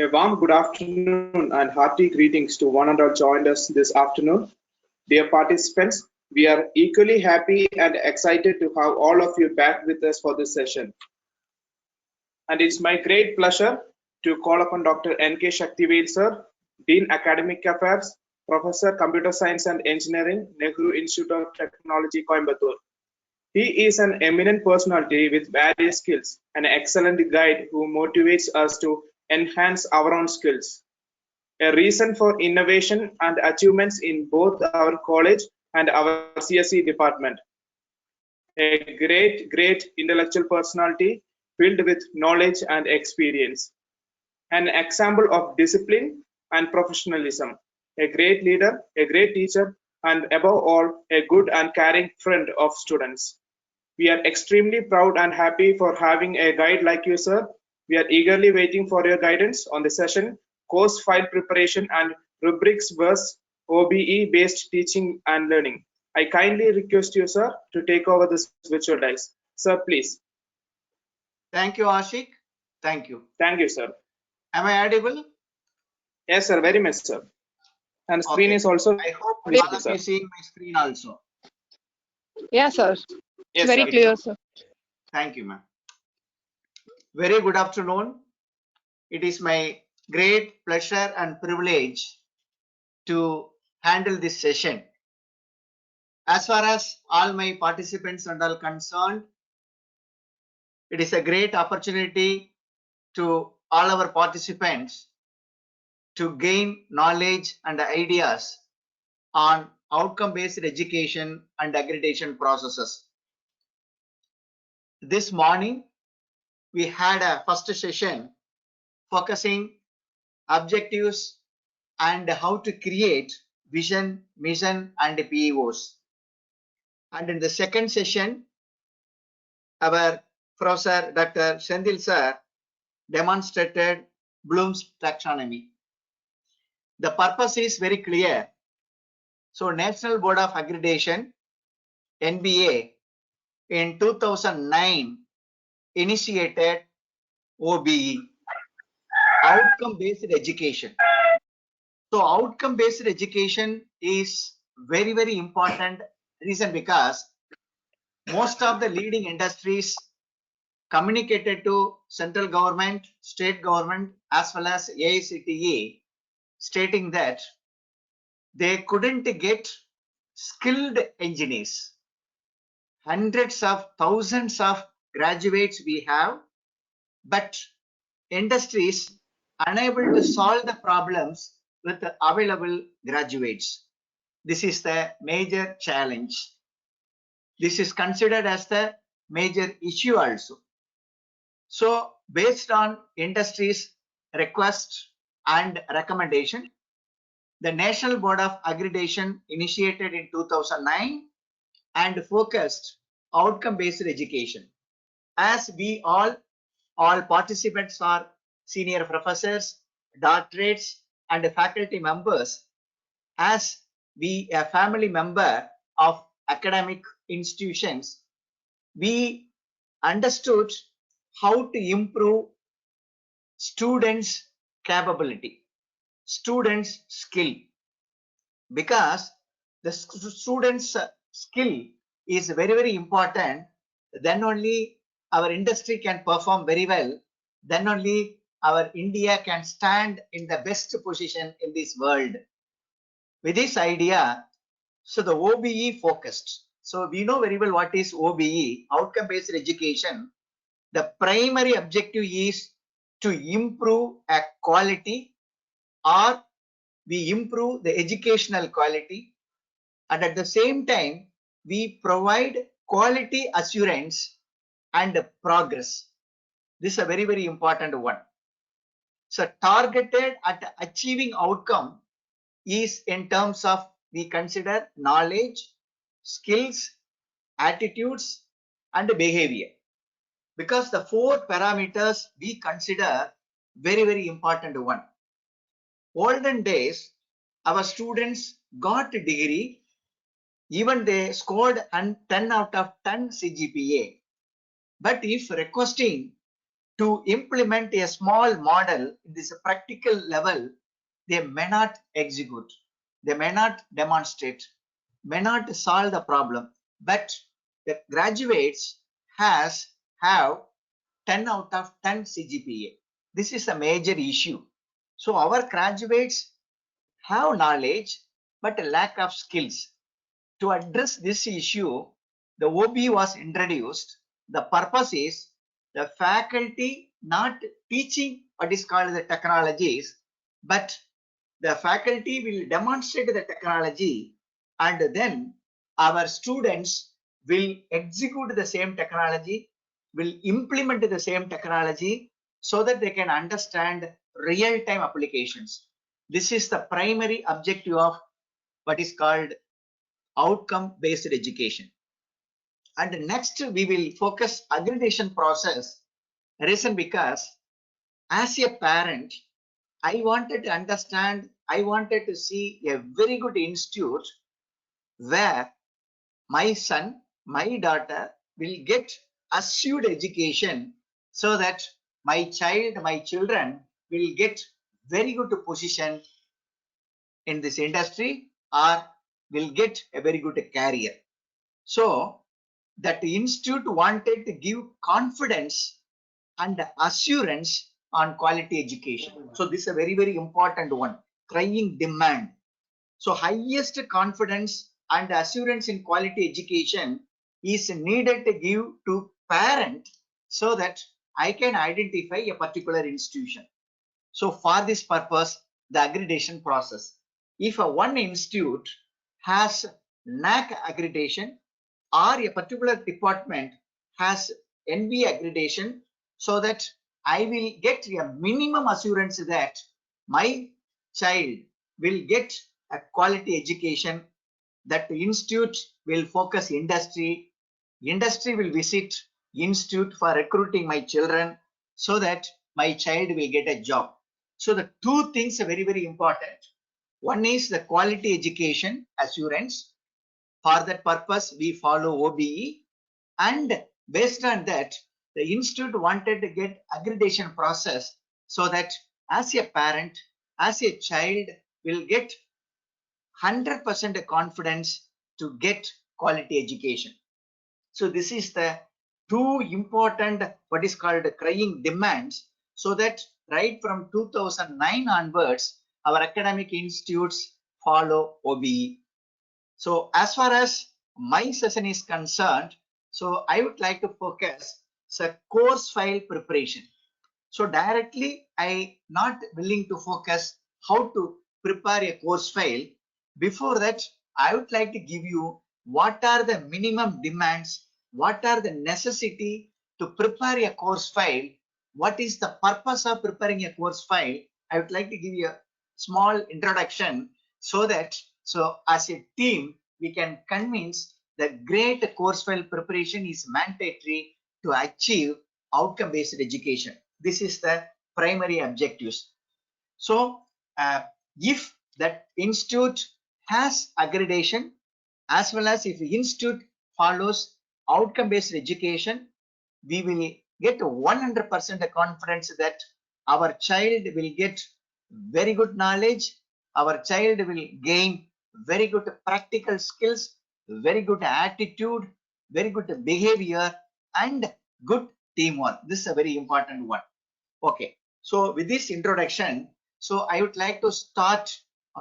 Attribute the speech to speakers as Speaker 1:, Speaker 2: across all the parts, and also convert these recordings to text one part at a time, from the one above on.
Speaker 1: A warm good afternoon and hearty greetings to one and all joined us this afternoon. Dear participants, we are equally happy and excited to have all of you back with us for this session. And it's my great pleasure to call upon Dr. N.K. Shaktivel sir, Dean Academic Affairs, Professor Computer Science and Engineering, Nehru Institute of Technology, Coimbatore. He is an eminent personality with various skills, an excellent guide who motivates us to enhance our own skills, a reason for innovation and achievements in both our college and our CSE department. A great intellectual personality filled with knowledge and experience, an example of discipline and professionalism, a great leader, a great teacher, and above all, a good and caring friend of students. We are extremely proud and happy for having a guide like you, sir. We are eagerly waiting for your guidance on the session, course file preparation and rubrics versus OBE based teaching and learning. I kindly request you, sir, to take over this virtual dice. Sir, please.
Speaker 2: Thank you, Ashik. Thank you.
Speaker 1: Thank you, sir.
Speaker 2: Am I audible?
Speaker 1: Yes, sir, very much, sir. And screen
Speaker 2: Okay.
Speaker 1: is also.
Speaker 2: I hope
Speaker 1: visible,
Speaker 2: all of
Speaker 1: sir.
Speaker 2: you seeing my screen also.
Speaker 3: Yeah, sir.
Speaker 1: Yes,
Speaker 3: Very
Speaker 1: sir.
Speaker 3: clear, sir.
Speaker 2: Thank you, ma'am. Very good afternoon. It is my great pleasure and privilege to handle this session. As far as all my participants and all concerned, it is a great opportunity to all our participants to gain knowledge and ideas on outcome-based education and accreditation processes. This morning, we had a first session focusing objectives and how to create vision, mission, and PEOs. And in the second session, our Professor Dr. Sendil sir demonstrated Bloom's taxonomy. The purpose is very clear. So, National Board of Accreditation, NBA, in 2009 initiated OBE, outcome-based education. So outcome-based education is very important reason because most of the leading industries communicated to central government, state government, as well as AICTE, stating that they couldn't get skilled engineers. Hundreds of thousands of graduates we have, but industries unable to solve the problems with the available graduates. This is the major challenge. This is considered as the major issue also. So based on industry's request and recommendation, the National Board of Accreditation initiated in 2009 and focused outcome-based education. As we all participants are senior professors, doctorates, and faculty members, as we a family member of academic institutions, we understood how to improve students' capability, students' skill, because the students' skill is very important. Then only our industry can perform very well. Then only our India can stand in the best position in this world. With this idea, so the OBE focused. So we know very well what is OBE, outcome-based education. The primary objective is to improve a quality, or we improve the educational quality, and at the same time we provide quality assurance and progress. This is a very important one. So targeted at achieving outcome is in terms of we consider knowledge, skills, attitudes, and behavior, because the four parameters we consider very important one. Olden days, our students got a degree, even they scored 10 out of 10 CGPA. But if requesting to implement a small model in this practical level, they may not execute, they may not demonstrate, may not solve the problem, but the graduates have 10 out of 10 CGPA. This is a major issue. So our graduates have knowledge but a lack of skills. To address this issue, the OB was introduced. The purpose is the faculty not teaching what is called the technologies, but the faculty will demonstrate the technology, and then our students will execute the same technology, will implement the same technology so that they can understand real-time applications. This is the primary objective of what is called outcome-based education. And next we will focus accreditation process. Reason because as a parent, I wanted to understand, I wanted to see a very good institute where my son, my daughter will get assured education so that my child, my children will get very good position in this industry or will get a very good career. So that institute wanted to give confidence and assurance on quality education. So this is a very, very important one, crying demand. So highest confidence and assurance in quality education is needed to give to parent so that I can identify a particular institution. So for this purpose, the accreditation process. If a one institute has NAAC accreditation or a particular department has NB accreditation, so that I will get a minimum assurance that my child will get a quality education, that the institute will focus industry, industry will visit institute for recruiting my children so that my child will get a job. So the two things are very, very important. One is the quality education assurance. For that purpose, we follow OBE, and based on that, the institute wanted to get accreditation process so that as a parent, as a child will get 100% confidence to get quality education. So this is the two important what is called crying demands, so that right from 2009 onwards, our academic institutes follow OBE. So as far as my session is concerned, so I would like to focus the course file preparation. So directly I not willing to focus how to prepare a course file. Before that, I would like to give you what are the minimum demands, what are the necessity to prepare a course file, what is the purpose of preparing a course file. I would like to give you a small introduction so that as a team we can convince that great course file preparation is mandatory to achieve outcome based education. This is the primary objectives. So if that institute has accreditation, as well as if the institute follows outcome based education, we will get 100% confidence that our child will get very good knowledge, our child will gain very good practical skills, very good attitude, very good behavior, and good teamwork. This is a very important one. Okay, so with this introduction, so I would like to start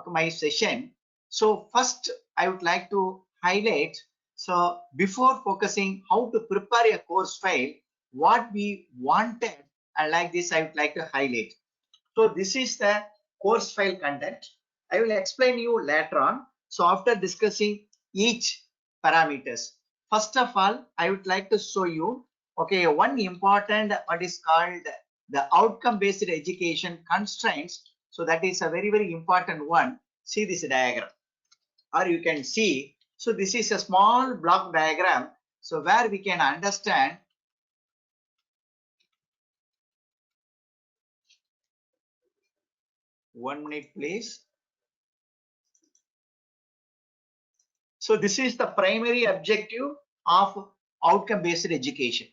Speaker 2: my session. So first I would like to highlight, so before focusing how to prepare a course file, what we wanted, and like this I would like to highlight. So this is the course file content. I will explain you later on. So after discussing each parameters, first of all, I would like to show you, okay, one important what is called the outcome based education constraints. So that is a very, very important one. See this diagram, or you can see, so this is a small block diagram. So where we can understand, 1 minute please. So this is the primary objective of outcome based education.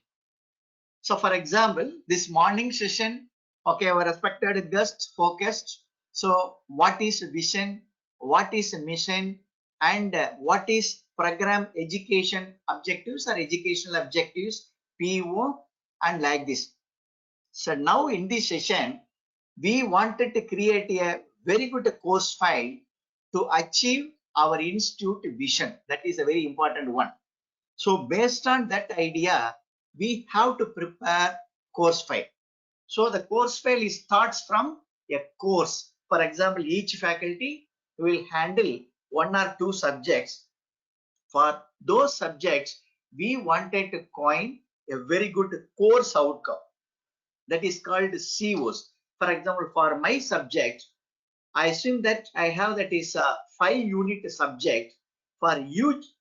Speaker 2: So for example, this morning session, okay, our respected guests focused. So what is vision, what is mission, and what is program education objectives or educational objectives, PO, and like this. So now in this session, we wanted to create a very good course file to achieve our institute vision. That is a very important one. So based on that idea, we have to prepare course file. So the course file starts from a course. For example, each faculty will handle one or two subjects. For those subjects, we wanted to coin a very good course outcome. That is called COs. For example, for my subject, I assume that I have that is a 5-unit subject. For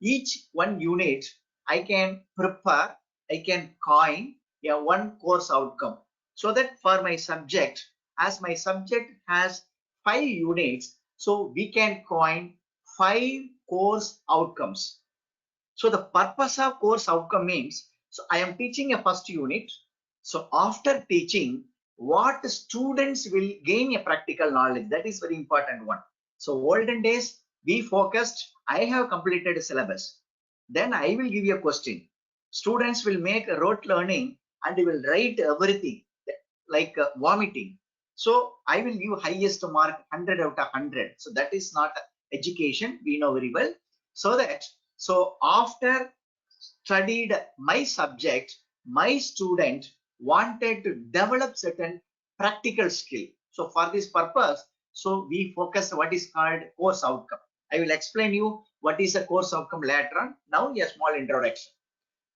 Speaker 2: each one unit, I can prepare, I can coin a one course outcome. So that for my subject, as my subject has 5 units, so we can coin 5 course outcomes. So the purpose of course outcome means, so I am teaching a first unit. So after teaching, what students will gain a practical knowledge. That is very important one. So olden days, we focused, I have completed a syllabus. Then I will give you a question. Students will make a rote learning and they will write everything like vomiting. So I will give highest mark 100 out of 100. So that is not education. We know very well. So after studied my subject, my student wanted to develop certain practical skill. So for this purpose, so we focus what is called course outcome. I will explain you what is a course outcome later on. Now a small introduction.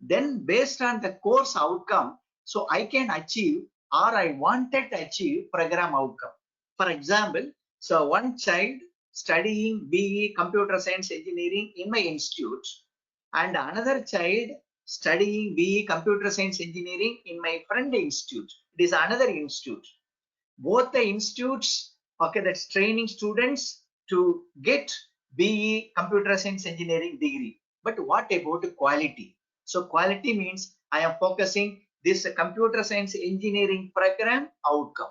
Speaker 2: Then based on the course outcome, so I can achieve or I wanted to achieve program outcome. For example, so one child studying BE computer science engineering in my institute and another child studying BE computer science engineering in my friend institute. It is another institute. Both the institutes, okay, that's training students to get BE computer science engineering degree. But what about quality? So quality means I am focusing this computer science engineering program outcome.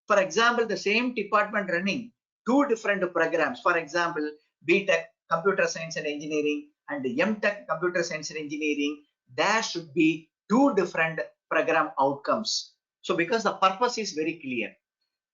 Speaker 2: For example, the same department running two different programs. For example, BTech computer science and engineering and MTech computer science and engineering. There should be two different program outcomes. So because the purpose is very clear.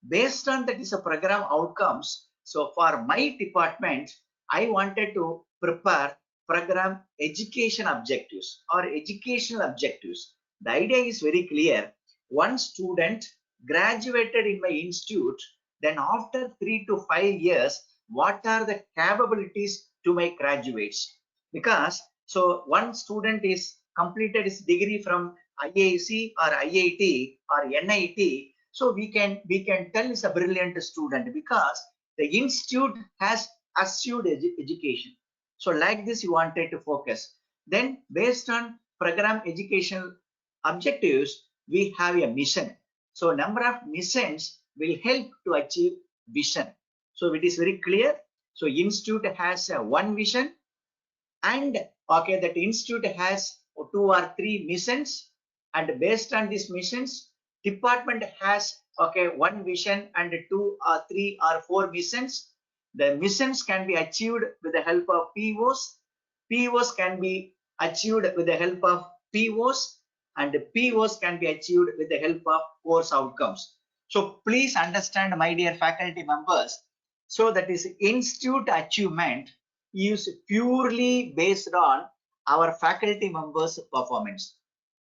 Speaker 2: Based on that is a program outcomes. So for my department, I wanted to prepare program education objectives or educational objectives. The idea is very clear. One student graduated in my institute, then after 3 to 5 years, what are the capabilities to my graduates? Because so one student is completed his degree from IIC or IIT or NIT, so we can tell is a brilliant student because the institute has assured education. So like this you wanted to focus. Then based on program educational objectives, we have a mission. So number of missions will help to achieve vision. So it is very clear. So institute has one vision and okay, that institute has 2 or 3 missions, and based on these missions, department has okay one vision and 2 or 3 or 4 missions. The missions can be achieved with the help of POs. POs can be achieved with the help of POs, and POs can be achieved with the help of course outcomes. So please understand, my dear faculty members, so that is institute achievement is purely based on our faculty members' performance,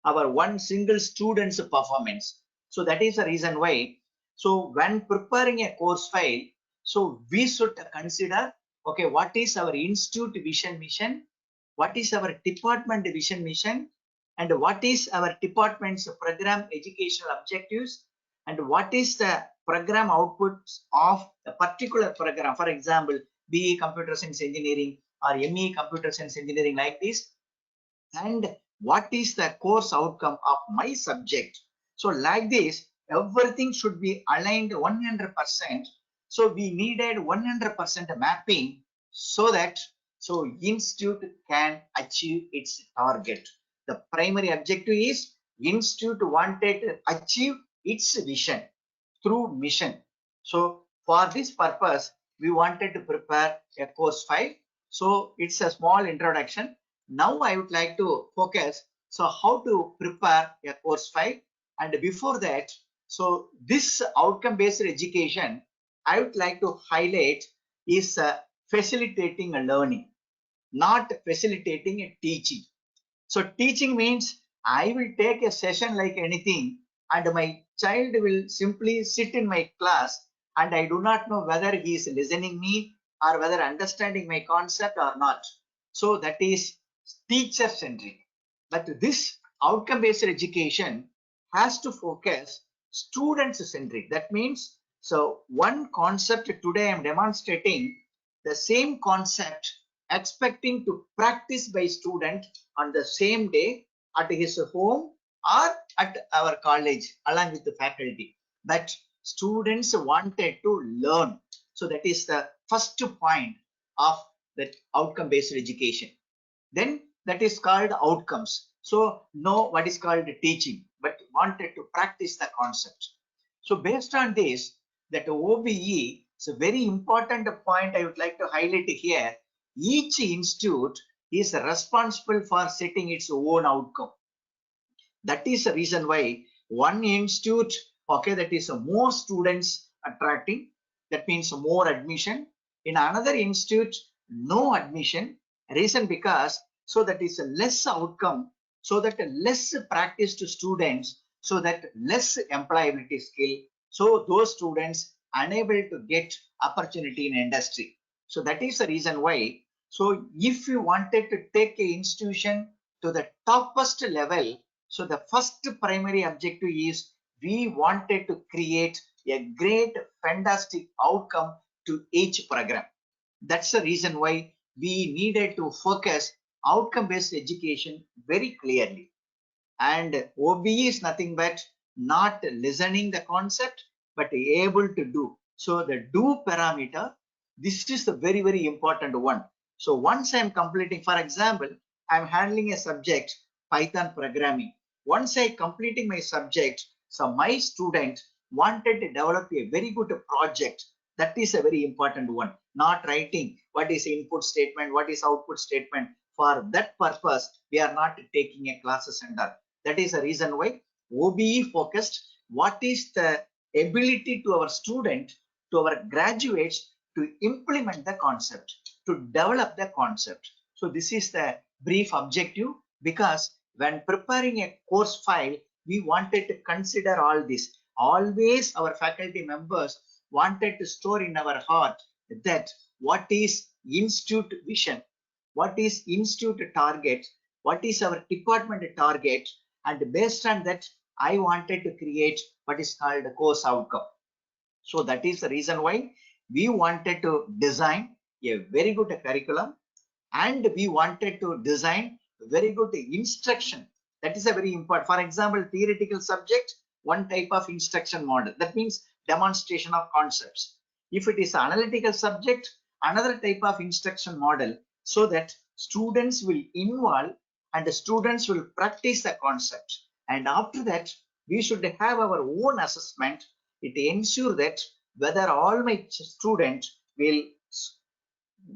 Speaker 2: our one single student's performance. So that is the reason why. So when preparing a course file, so we should consider, okay, what is our institute vision mission, what is our department vision mission, and what is our department's program educational objectives, and what is the program outputs of a particular program. For example, BE computer science engineering or ME computer science engineering like this, and what is the course outcome of my subject. So like this, everything should be aligned 100%. So we needed 100% mapping so that so institute can achieve its target. The primary objective is institute wanted to achieve its vision through mission. So for this purpose, we wanted to prepare a course file. So it's a small introduction. Now I would like to focus, so how to prepare a course file. And before that, so this outcome-based education, I would like to highlight is facilitating a learning, not facilitating a teaching. So teaching means I will take a session like anything and my child will simply sit in my class and I do not know whether he is listening me or whether understanding my concept or not. So that is teacher centric. But this outcome based education has to focus student centric. That means, so one concept today I am demonstrating the same concept expecting to practice by student on the same day at his home or at our college along with the faculty. But students wanted to learn. So that is the first point of that outcome based education. Then that is called outcomes. So know what is called teaching, but wanted to practice the concept. So based on this, that OBE is a very important point I would like to highlight here. Each institute is responsible for setting its own outcome. That is the reason why one institute, okay, that is more students attracting, that means more admission. In another institute, no admission. Reason because, so that is a less outcome, so that less practice to students, so that less employability skill. So those students unable to get opportunity in industry. So that is the reason why. So if you wanted to take a institution to the topest level, so the first primary objective is we wanted to create a great, fantastic outcome to each program. That's the reason why we needed to focus outcome-based education very clearly. And OBE is nothing but not listening the concept, but able to do. So the do parameter, this is the very, very important one. So once I'm completing, for example, I'm handling a subject, Python programming. Once I completing my subject, so my student wanted to develop a very good project. That is a very important one. Not writing what is input statement, what is output statement. For that purpose, we are not taking a classes center. That is the reason why OBE focused what is the ability to our student, to our graduates to implement the concept, to develop the concept. So this is the brief objective, because when preparing a course file, we wanted to consider all this. Always our faculty members wanted to store in our heart that what is institute vision, what is institute target, what is our department target, and based on that I wanted to create what is called a course outcome. So that is the reason why we wanted to design a very good curriculum, and we wanted to design very good instruction. That is a very important. For example, theoretical subject, one type of instruction model, that means demonstration of concepts. If it is analytical subject, another type of instruction model, so that students will involve and the students will practice the concept. And after that, we should have our own assessment. It ensure that whether all my students will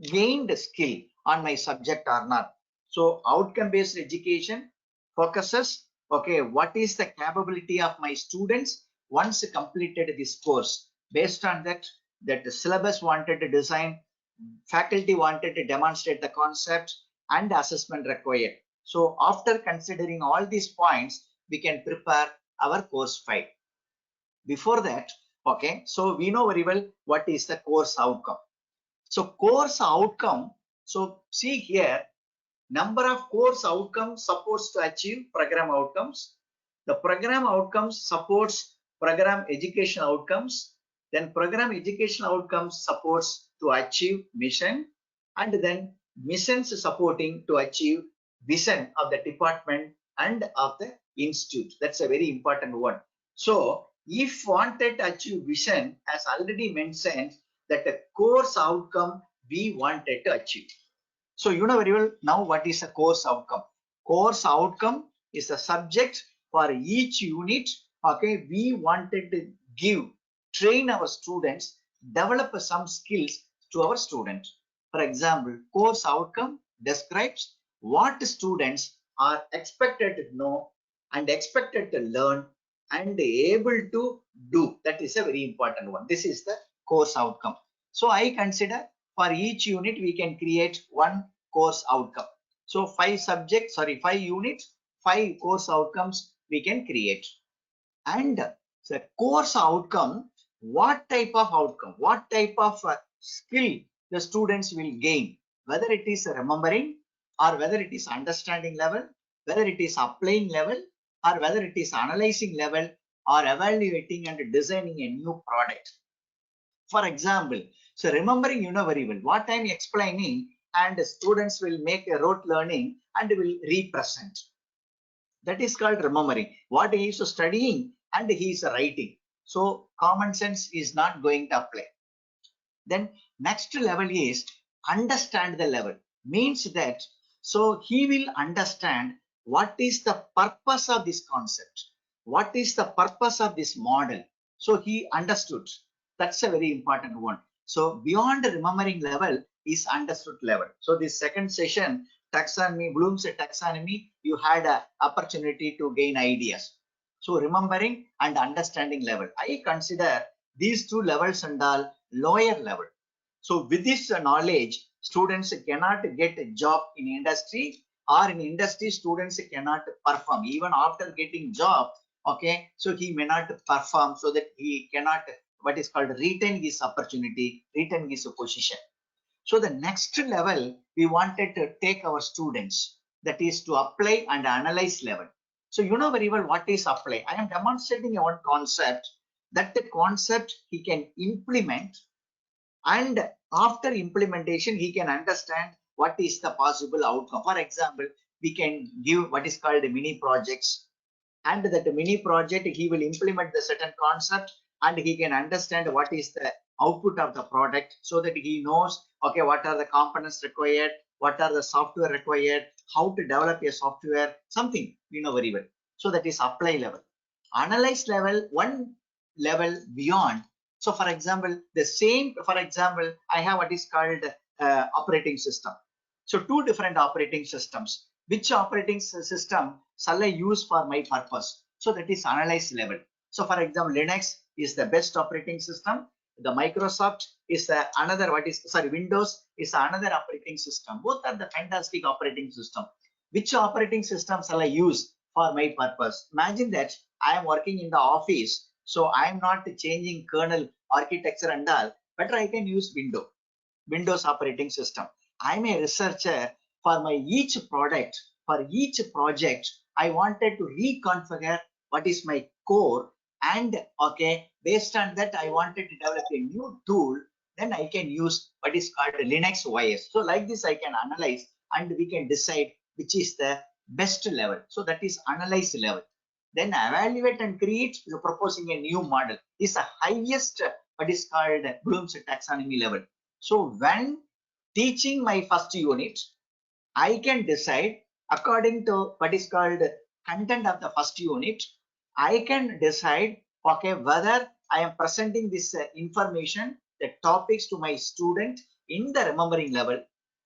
Speaker 2: gain the skill on my subject or not. So outcome based education focuses, okay, what is the capability of my students once completed this course. Based on that, the syllabus wanted to design, faculty wanted to demonstrate the concept, and assessment required. So after considering all these points, we can prepare our course file. Before that, okay, so we know very well what is the course outcome. So course outcome, so see here, number of course outcomes supports to achieve program outcomes. The program outcomes supports program education outcomes. Then program education outcomes supports to achieve mission, and then missions supporting to achieve vision of the department and of the institute. That's a very important one. So if wanted to achieve vision, as already mentioned, that the course outcome we wanted to achieve. So you know very well now what is a course outcome. Course outcome is the subject for each unit, okay, we wanted to train our students, develop some skills to our students. For example, course outcome describes what students are expected to know and expected to learn and able to do. That is a very important one. This is the course outcome. So I consider for each unit we can create one course outcome. So 5 units, 5 course outcomes we can create. And the course outcome, what type of outcome, what type of skill the students will gain, whether it is remembering or whether it is understanding level, whether it is applying level, or whether it is analyzing level, or evaluating and designing a new product. For example, so remembering, you know very well what I'm explaining, and students will make a rote learning and will represent. That is called remembering. What he is studying and he is writing. So common sense is not going to apply. Then next level is understand the level. Means that so he will understand what is the purpose of this concept. What is the purpose of this model? So he understood. That's a very important one. So beyond the remembering level is understood level. So this second session, taxonomy, Bloom's taxonomy, you had an opportunity to gain ideas. So remembering and understanding level. I consider these two levels and all lower level. So with this knowledge, students cannot get a job in industry, or in industry students cannot perform even after getting job. Okay, so he may not perform, so that he cannot what is called retain his opportunity, retain his position. So the next level we wanted to take our students, that is to apply and analyze level. So you know very well what is apply. I am demonstrating one concept, that the concept he can implement, and after implementation he can understand what is the possible outcome. For example, we can give what is called mini projects, and that mini project he will implement the certain concept and he can understand what is the output of the product, so that he knows, okay, what are the components required, what are the software required, how to develop a software, something you know very well. So that is apply level. Analyze level, one level beyond. So for example, the same, for example, I have what is called operating system. So two different operating systems. Which operating system shall I use for my purpose? So that is analyze level. So for example, Linux is the best operating system. The Microsoft is another, Windows is another operating system. Both are the fantastic operating system. Which operating system shall I use for my purpose? Imagine that I am working in the office, so I am not changing kernel architecture and all. Better I can use Windows operating system. I am a researcher. For my each product, for each project, I wanted to reconfigure what is my core, and okay, based on that I wanted to develop a new tool. Then I can use what is called Linux OS. So like this I can analyze and we can decide which is the best level. So that is analyze level. Then evaluate and create, proposing a new model is the highest what is called Bloom's taxonomy level. So when teaching my first unit, I can decide according to what is called content of the first unit. I can decide, okay, whether I am presenting this information, the topics to my student in the remembering level,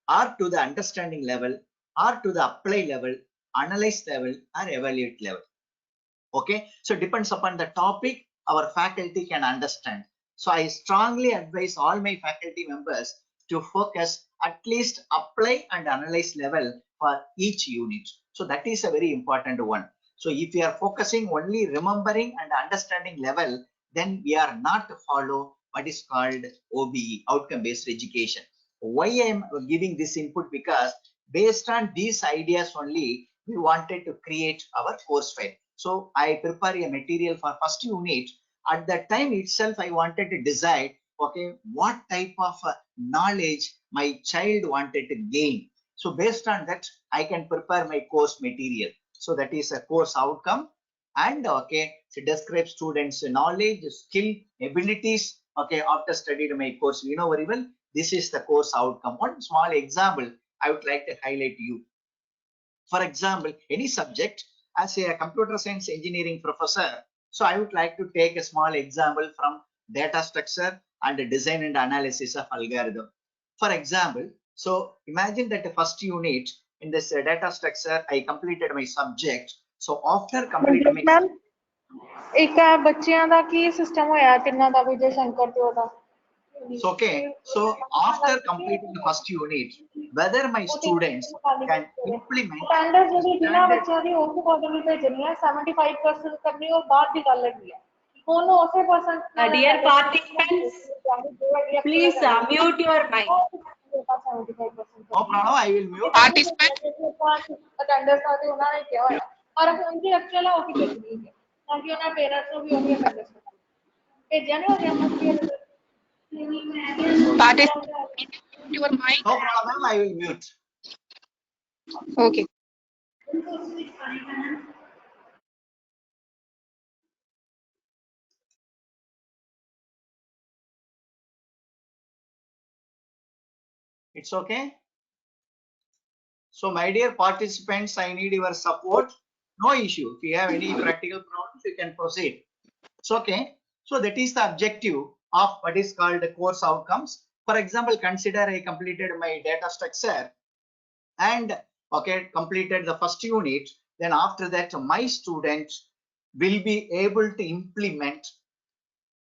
Speaker 2: or to the understanding level, or to the apply level, analyze level, or evaluate level. Okay, so depends upon the topic our faculty can understand. So I strongly advise all my faculty members to focus at least apply and analyze level for each unit. So that is a very important one. So if you are focusing only remembering and understanding level, then we are not to follow what is called OBE, outcome based education. Why I am giving this input? Because based on these ideas only we wanted to create our course file. So I prepare a material for first unit. At that time itself I wanted to decide, okay, what type of knowledge my child wanted to gain. So based on that I can prepare my course material. So that is a course outcome, and okay, so describe students knowledge, skill, abilities, okay, after studied my course. You know very well, this is the course outcome. One small example I would like to highlight you. For example, any subject, as a computer science engineering professor, so I would like to take a small example from data structure and design and analysis of algorithm. For example, so imagine that the first unit in this data structure, I completed my subject. So after completing my
Speaker 3: ma'am एक बच्चियां दा की system होया तिन्ना दा विजय शंकर ते ओदा
Speaker 2: so okay, so after completing the first unit, whether my students can implement
Speaker 3: standard
Speaker 2: the
Speaker 3: ਜਿਹੜੀ ਜਿਨ੍ਹਾਂ
Speaker 2: standard
Speaker 3: ਬੱਚਿਆਂ ਦੀ ਉਸ ਅਕੋਰਡਿੰਗਲੀ ਭੇਜਣੀ ਹੈ 75% ਕਰਨੀ ਉਹ ਬਾਅਦ ਦੀ ਗੱਲ ਹੈਗੀ ਹੈ ਹੁਣ ਉਸੇ percent
Speaker 4: Dear participants, please mute your mic.
Speaker 2: no problem, I will mute.
Speaker 3: Attendance ਆ ਤੇ ਉਹਨਾਂ ਨੇ ਕਿਹਾ ਹੋਇਆ ਪਰ ਹੁਣ ਦੀ ਐਕਚੁਅਲ ਉਹ ਕੀ ਭੇਜਣੀ ਹੈ ਤਾਂ ਕਿ ਉਹਨਾਂ ਪੇਰੈਂਟਸ ਨੂੰ ਵੀ ਉਹੀ ਅਟੈਂਡੈਂਸ ਭੇਜਿਆ ਨਹੀਂ ਹੋ ਗਿਆ ਮਸਤੀ
Speaker 4: Participants, your mic.
Speaker 2: No problem, I will mute.
Speaker 4: Okay.
Speaker 2: It's okay. So my dear participants, I need your support. No issue. If you have any practical problems, you can proceed. It's okay. So that is the objective of what is called the course outcomes. For example, consider I completed my data structure and okay, completed the first unit. Then after that, my students will be able to implement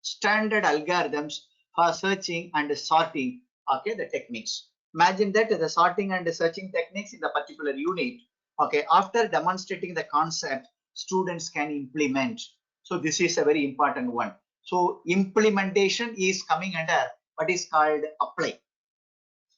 Speaker 2: standard algorithms for searching and sorting, okay, the techniques. Imagine that the sorting and the searching techniques in the particular unit, okay, after demonstrating the concept, students can implement. So this is a very important one. So implementation is coming under what is called apply.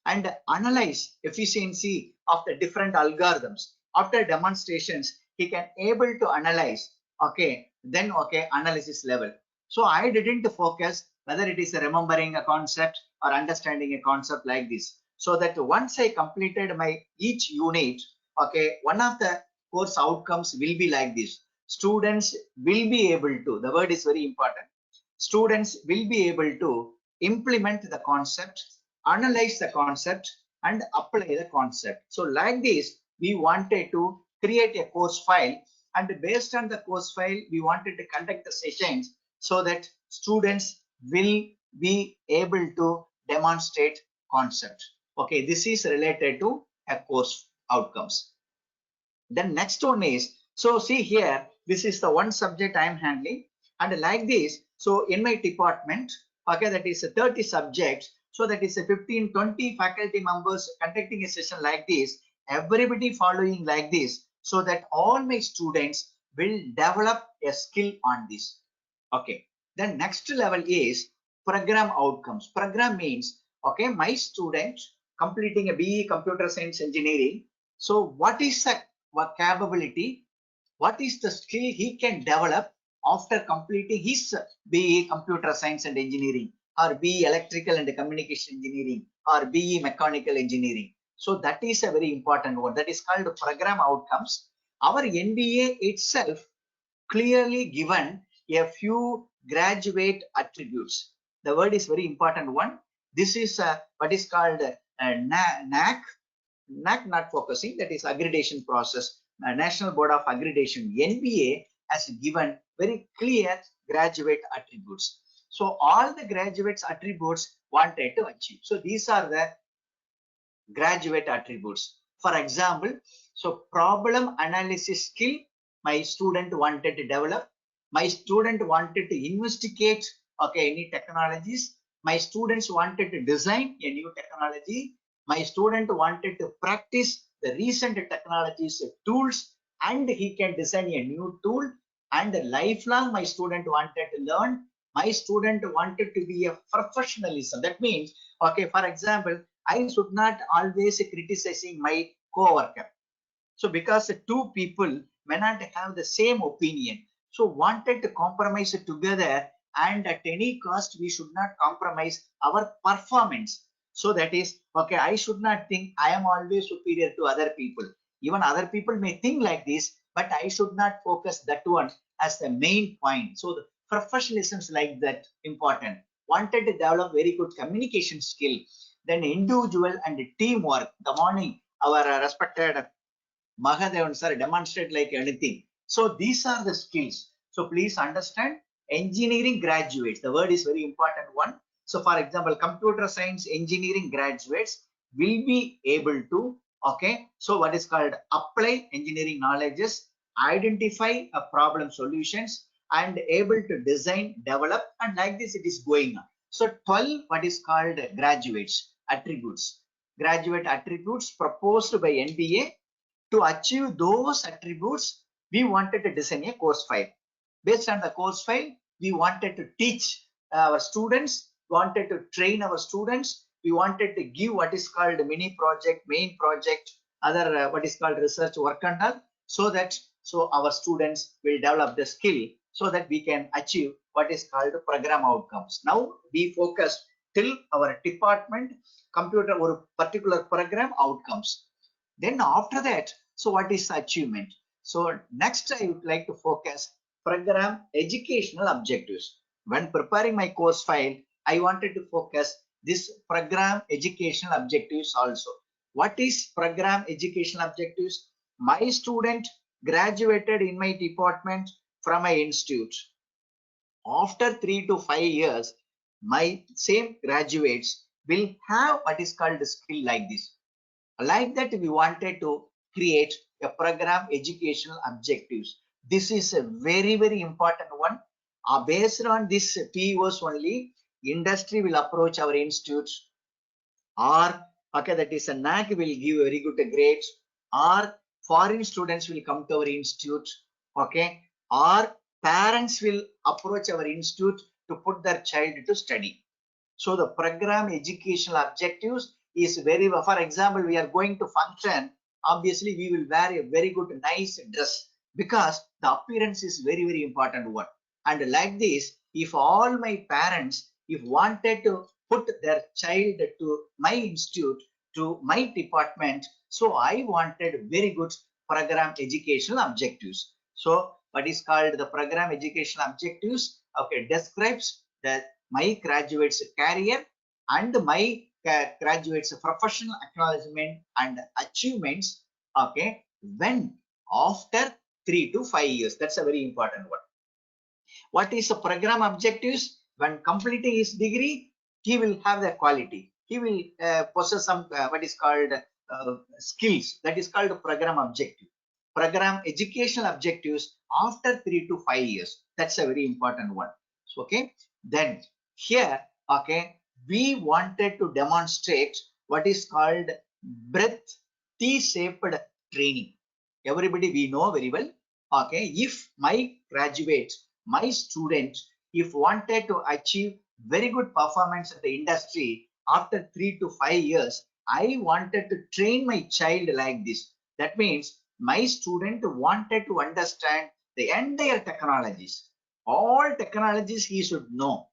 Speaker 2: And analyze efficiency of the different algorithms. After demonstrations, he can able to analyze, okay, then okay, analysis level. So I didn't focus whether it is remembering a concept or understanding a concept like this. So that once I completed my each unit, okay, one of the course outcomes will be like this. Students will be able to, the word is very important, students will be able to implement the concept, analyze the concept and apply the concept. So like this, we wanted to create a course file, and based on the course file, we wanted to conduct the sessions so that students will be able to demonstrate concept. Okay, this is related to a course outcomes. Then next one is, so see here, this is the one subject I am handling, and like this, so in my department, okay, that is 30 subjects. So that is a 15-20 faculty members conducting a session like this, everybody following like this, so that all my students will develop a skill on this. Okay, then next level is program outcomes. Program means, okay, my student completing a BE computer science engineering. So what is the capability? What is the skill he can develop after completing his BE computer science and engineering, or BE electrical and communication engineering, or BE mechanical engineering? So that is a very important one. That is called program outcomes. Our NBA itself clearly given a few graduate attributes. The word is very important one. This is what is called NAC, not focusing, that is accreditation process. National Board of Accreditation, NBA, has given very clear graduate attributes. So all the graduates attributes wanted to achieve. So these are the graduate attributes. For example, so problem analysis skill, my student wanted to develop. My student wanted to investigate, okay, any technologies. My students wanted to design a new technology. My student wanted to practice the recent technologies tools, and he can design a new tool. And lifelong, my student wanted to learn. My student wanted to be a professionalism. That means, okay, for example, I should not always criticizing my co-worker. So because two people may not have the same opinion, so wanted to compromise together, and at any cost we should not compromise our performance. So that is, okay, I should not think I am always superior to other people. Even other people may think like this, but I should not focus that one as the main point. So the professionalism is like that important. Wanted to develop very good communication skill, then individual and teamwork. The morning our respected Mahadevan sir demonstrate like anything. So these are the skills. So please understand, engineering graduates, the word is very important one. So for example, computer science engineering graduates will be able to, okay, so what is called apply engineering knowledges, identify a problem solutions, and able to design, develop, and like this it is going on. So 12 what is called graduates attributes, graduate attributes proposed by NBA. To achieve those attributes, we wanted to design a course file. Based on the course file, we wanted to teach our students, wanted to train our students, we wanted to give what is called mini project, main project, other what is called research work and all, so that our students will develop the skill so that we can achieve what is called program outcomes. Now we focus till our department computer or particular program outcomes. Then after that, so what is achievement? So next I would like to focus program educational objectives. When preparing my course file, I wanted to focus this program educational objectives also. What is program educational objectives? My student graduated in my department from my institute. After 3 to 5 years, my same graduates will have what is called a skill like this. Like that, we wanted to create a program educational objectives. This is a very, very important one. Based on this POs only, industry will approach our institutes, or okay, that is a NAC will give very good grades, or foreign students will come to our institute, okay, or parents will approach our institute to put their child to study. So the program educational objectives is very, for example, we are going to function, obviously we will wear a very good nice dress, because the appearance is very, very important one. And like this, if all my parents, if wanted to put their child to my institute, to my department, so I wanted very good program educational objectives. So what is called the program educational objectives, okay, describes the my graduates career and my graduates professional acknowledgement and achievements, okay, when after 3 to 5 years. That's a very important one. What is the program objectives? When completing his degree, he will have the quality, he will possess some what is called skills, that is called program objective. Program educational objectives after 3 to 5 years, that's a very important one. So, okay, then here, okay, we wanted to demonstrate what is called breadth T-shaped training. Everybody we know very well, okay, if my graduates, my students, if wanted to achieve very good performance in the industry after 3 to 5 years, I wanted to train my child like this. That means my student wanted to understand the entire technologies. All technologies he should know,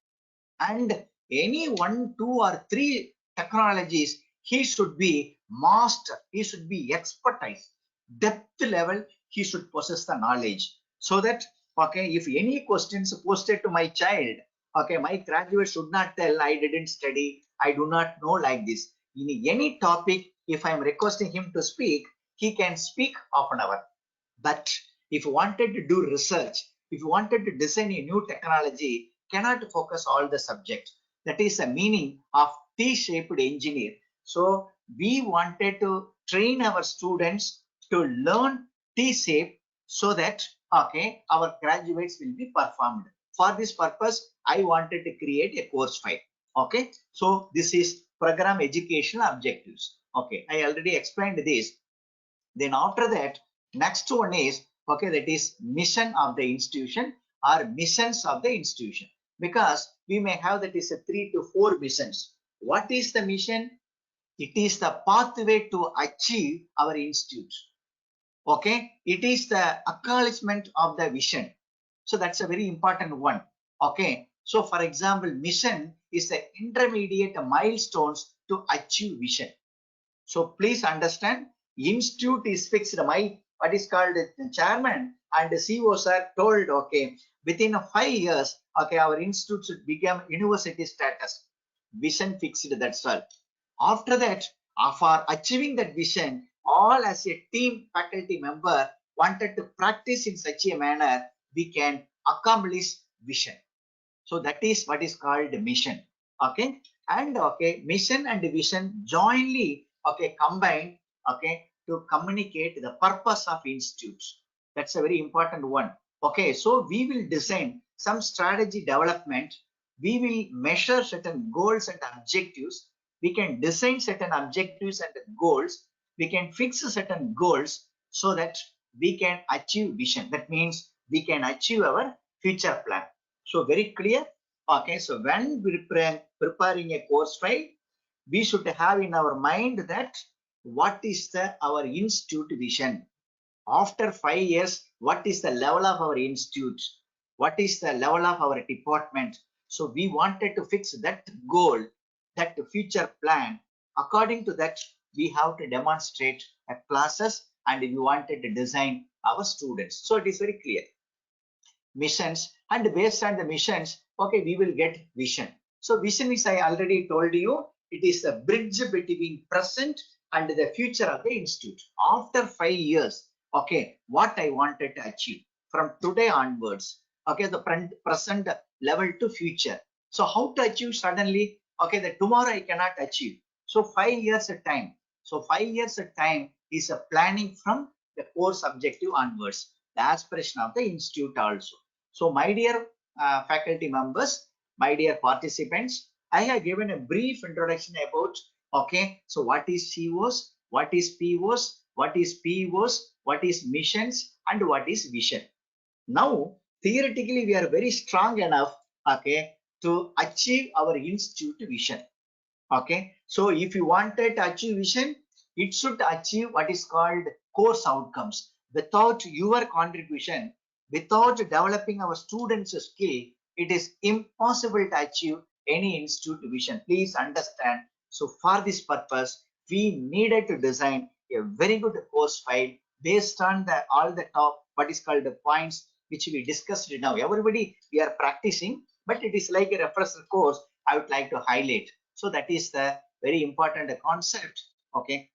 Speaker 2: and any 1, 2, or 3 technologies he should be master, he should be expertise, depth level, he should possess the knowledge, so that okay, if any questions posted to my child, okay, my graduate should not tell I didn't study, I do not know like this. In any topic, if I am requesting him to speak, he can speak half an hour. But if you wanted to do research, if you wanted to design a new technology, cannot focus all the subjects. That is the meaning of T-shaped engineer. So we wanted to train our students to learn T-shape, so that okay, our graduates will be performed. For this purpose, I wanted to create a course file. Okay, so this is program educational objectives. Okay, I already explained this. Then after that, next one is okay, that is mission of the institution or missions of the institution, because we may have that is a 3 to 4 missions. What is the mission? It is the pathway to achieve our institute. Okay, it is the acknowledgement of the vision. So that's a very important one. Okay, so for example, mission is the intermediate milestones to achieve vision. So please understand, institute is fixed. My what is called the chairman and the CEO sir told, okay, within 5 years, okay, our institute should become university status. Vision fixed, that's all. After that, for achieving that vision, all as a team faculty member, wanted to practice in such a manner, we can accomplish vision. So that is what is called mission. Okay, and okay, mission and vision jointly combined to communicate the purpose of institutes. That's a very important one. Okay, so we will design some strategy development. We will measure certain goals and objectives. We can design certain objectives and goals. We can fix certain goals so that we can achieve vision. That means we can achieve our future plan. So very clear. Okay, so when we preparing a course file, we should have in our mind that what is our institute vision. After 5 years, what is the level of our institute? What is the level of our department? So we wanted to fix that goal, that future plan. According to that, we have to demonstrate classes and we wanted to design our students. So it is very clear. Missions, and based on the missions, okay, we will get vision. So vision is, I already told you, it is the bridge between present and the future of the institute. After 5 years, okay, what I wanted to achieve from today onwards, okay, the present level to future. So how to achieve suddenly, okay, the tomorrow I cannot achieve. So 5 years of time. So 5 years of time is a planning from the course objective onwards, the aspiration of the institute also. So my dear faculty members, my dear participants, I have given a brief introduction about, okay, so what is COs, what is POs, what is POs, what is missions, and what is vision. Now, theoretically, we are very strong enough, okay, to achieve our institute vision. Okay, so if you wanted to achieve vision, it should achieve what is called course outcomes. Without your contribution, without developing our students' skill, it is impossible to achieve any institute vision. Please understand. So for this purpose, we needed to design a very good course file based on all the top what is called the points which we discussed now. Everybody, we are practicing, but it is like a refresher course I would like to highlight. So that is the very important concept. Okay,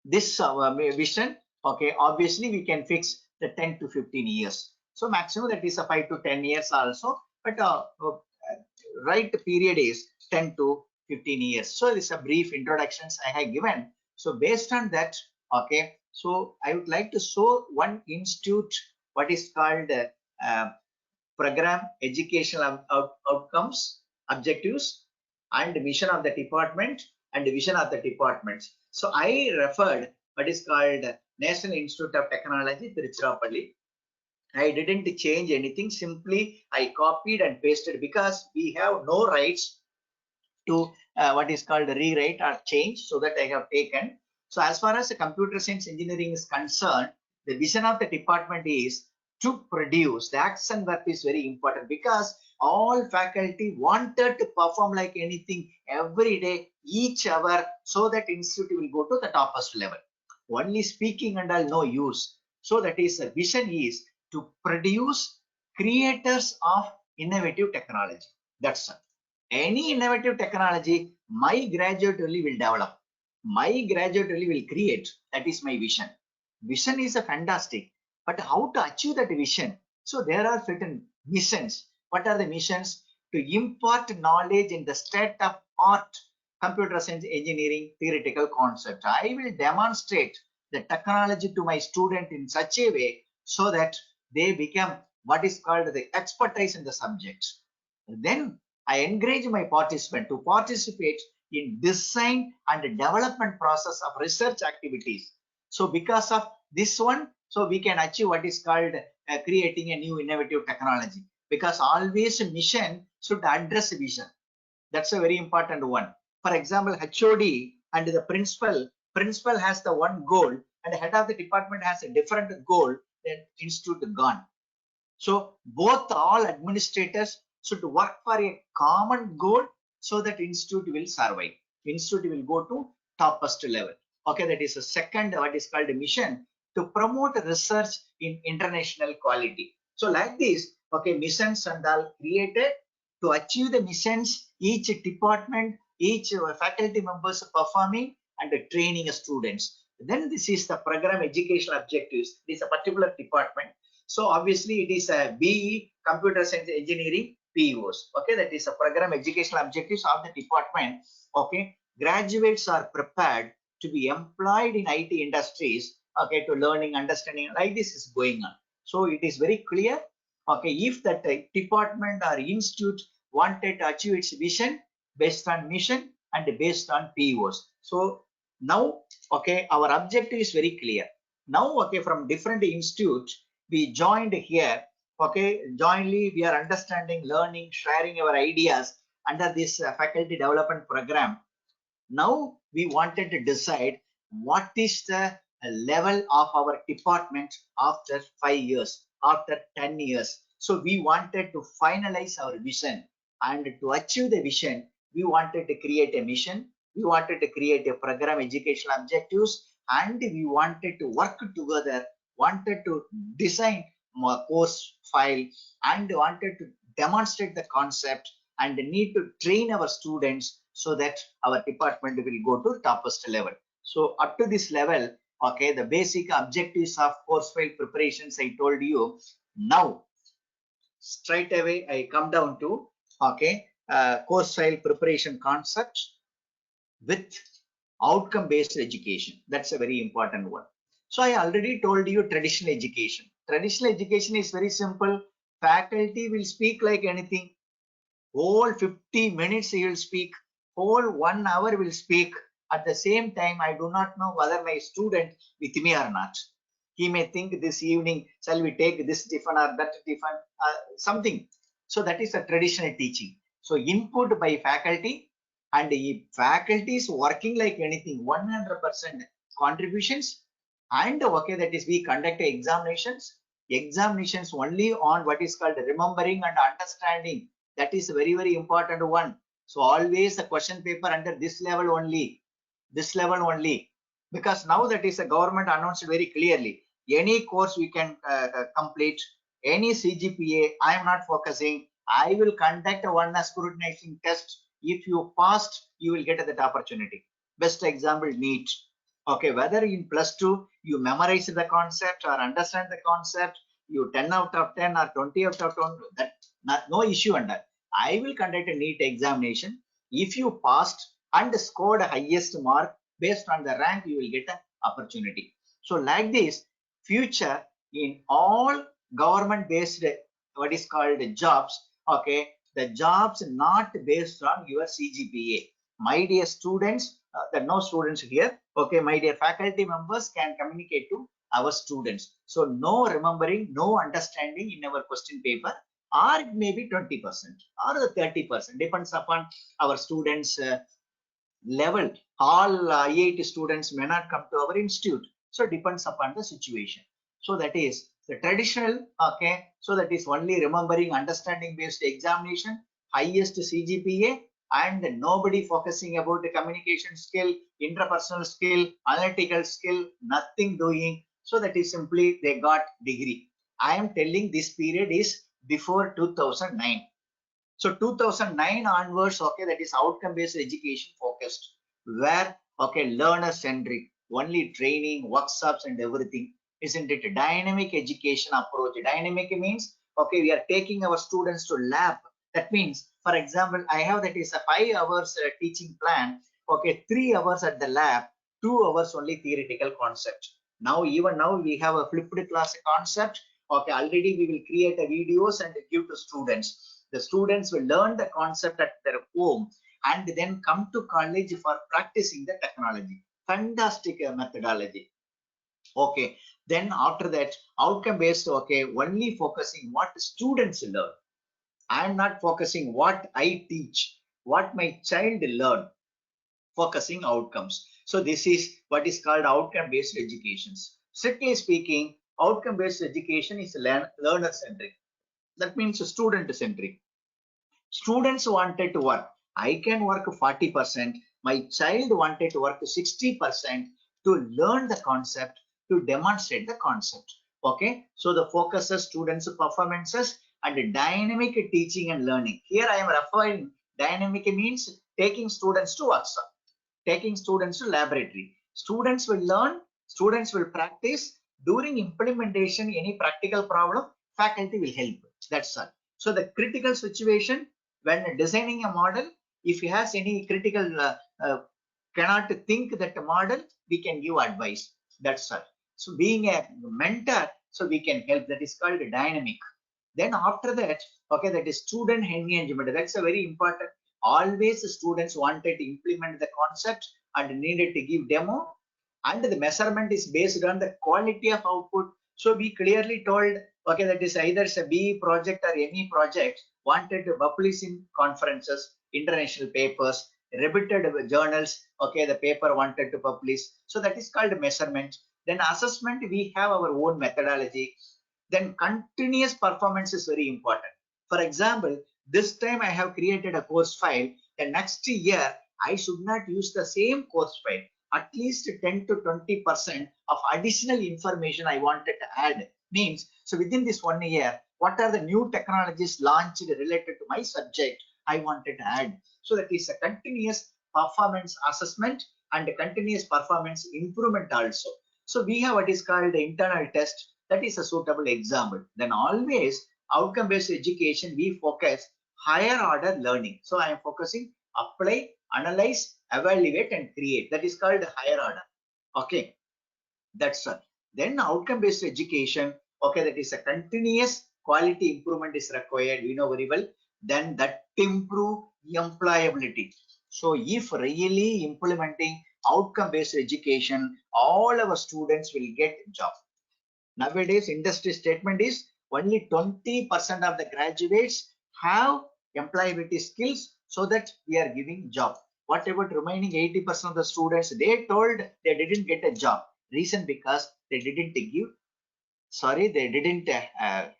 Speaker 2: this vision, okay, obviously we can fix the 10 to 15 years. So maximum that is a 5 to 10 years also, but right period is 10 to 15 years. So this is a brief introductions I have given. So based on that, okay, so I would like to show one institute, what is called program educational outcomes, objectives, and vision of the department and vision of the departments. So I referred what is called National Institute of Technology, Tiruchirappalli. I didn't change anything, simply I copied and pasted because we have no rights to what is called rewrite or change, so that I have taken. So as far as the computer science engineering is concerned, the vision of the department is to produce. The action verb is very important because all faculty wanted to perform like anything every day, each hour, so that institute will go to the topmost level. Only speaking and all no use. So that is the vision is to produce creators of innovative technology. That's all. Any innovative technology, my graduate only will develop. My graduate only will create. That is my vision. Vision is a fantastic, but how to achieve that vision? So there are certain missions. What are the missions? To impart knowledge in the state of art, computer science engineering theoretical concept. I will demonstrate the technology to my student in such a way so that they become what is called the expertise in the subject. Then I encourage my participant to participate in design and development process of research activities. So because of this one, so we can achieve what is called creating a new innovative technology, because always mission should address vision. That's a very important one. For example, HOD and the principal has the one goal and the head of the department has a different goal, then institute gone. So both all administrators should work for a common goal so that institute will survive. Institute will go to topmost level. Okay, that is a second what is called a mission to promote research in international quality. So like this, okay, missions and all created to achieve the missions, each department, each faculty members performing and training students. Then this is the program educational objectives. This is a particular department. So obviously it is a BE, computer science engineering, PEOs. Okay, that is a program educational objectives of the department. Okay, graduates are prepared to be employed in IT industries. Okay, to learning, understanding, like this is going on. So it is very clear. Okay, if that department or institute wanted to achieve its vision based on mission and based on PEOs. So now, okay, our objective is very clear. Now, okay, from different institutes, we joined here. Okay, jointly we are understanding, learning, sharing our ideas under this faculty development program. Now we wanted to decide what is the level of our department after 5 years, after 10 years. So we wanted to finalize our vision, and to achieve the vision, we wanted to create a mission, we wanted to create a program educational objectives, and we wanted to work together, wanted to design a course file, and wanted to demonstrate the concept, and need to train our students so that our department will go to topmost level. So up to this level, okay, the basic objectives of course file preparations I told you. Now straight away I come down to, okay, course file preparation concept with outcome based education. That's a very important one. So I already told you traditional education. Traditional education is very simple. Faculty will speak like anything. Whole 50 minutes he will speak, whole 1 hour will speak. At the same time, I do not know whether my student with me or not. He may think this evening, shall we take this tiffin or that tiffin, something. So that is a traditional teaching. So input by faculty, and if faculty is working like anything, 100% contributions, and okay, that is we conduct examinations only on what is called remembering and understanding. That is very, very important one. So always the question paper under this level only, because now that is a government announced very clearly. Any course we can complete, any CGPA, I am not focusing. I will conduct a one scrutinizing test. If you passed, you will get that opportunity. Best example, NEET. Okay, whether in +2 you memorize the concept or understand the concept, you 10 out of 10 or 20 out of 20, that no issue under. I will conduct a NEET examination. If you passed and scored the highest mark, based on the rank, you will get an opportunity. So like this, future in all government based what is called jobs, okay, the jobs not based on your CGPA. My dear students, there are no students here, okay, my dear faculty members can communicate to our students. So no remembering, no understanding in our question paper, or it may be 20% or 30%, depends upon our students level. All IIT students may not come to our institute, so depends upon the situation. So that is the traditional, okay, so that is only remembering, understanding based examination, highest CGPA, and nobody focusing about the communication skill, interpersonal skill, analytical skill, nothing doing. So that is simply they got degree. I am telling this period is before 2009. So 2009 onwards, okay, that is outcome based education focused, where okay, learner centric, only training, workshops and everything. Isn't it a dynamic education approach? Dynamic means okay, we are taking our students to lab. That means, for example, I have that is a 5 hours teaching plan. Okay, 3 hours at the lab, 2 hours only theoretical concept. Now even now we have a flipped class concept. Okay, already we will create a videos and give to students. The students will learn the concept at their home and then come to college for practicing the technology. Fantastic methodology. Okay, then after that, outcome based, okay, only focusing what students learn. I am not focusing what I teach, what my child learn, focusing outcomes. So this is what is called outcome based educations. Strictly speaking, outcome based education is learner centric. That means student centric. Students wanted to work. I can work 40%. My child wanted to work 60% to learn the concept, to demonstrate the concept. Okay, so the focus is students' performances and dynamic teaching and learning. Here I am referring dynamic means taking students to workshop, taking students to laboratory. Students will learn students will practice. During implementation, any practical problem, faculty will help. That's all. So the critical situation when designing a model, if he has any critical cannot think that model, we can give advice. That's all. So being a mentor, so we can help. That is called dynamic. Then after that, okay, that is student engagement. That's a very important. Always the students wanted to implement the concept and needed to give demo, and the measurement is based on the quality of output. So we clearly told, okay, that is either a BE project or any project wanted to publish in conferences, international papers, reputed journals. Okay, the paper wanted to publish. So that is called measurement. Then assessment, we have our own methodology. Then continuous performance is very important. For example, this time I have created a course file. The next year, I should not use the same course file. At least 10 to 20% of additional information I wanted to add. Means, so within this 1 year, what are the new technologies launched related to my subject I wanted to add? So that is a continuous performance assessment and a continuous performance improvement also. So we have what is called the internal test. That is a suitable example. Then always outcome-based education, we focus higher order learning. So I am focusing apply, analyze, evaluate, and create. That is called higher order. Okay, that's all. Then outcome-based education, okay, that is a continuous quality improvement is required. We know very well. Then that improve employability. So if really implementing outcome-based education, all our students will get job. Nowadays, industry statement is only 20% of the graduates have employability skills, so that we are giving job. What about remaining 80% of the students? They told they didn't get a job. Reason because they didn't give, sorry, they didn't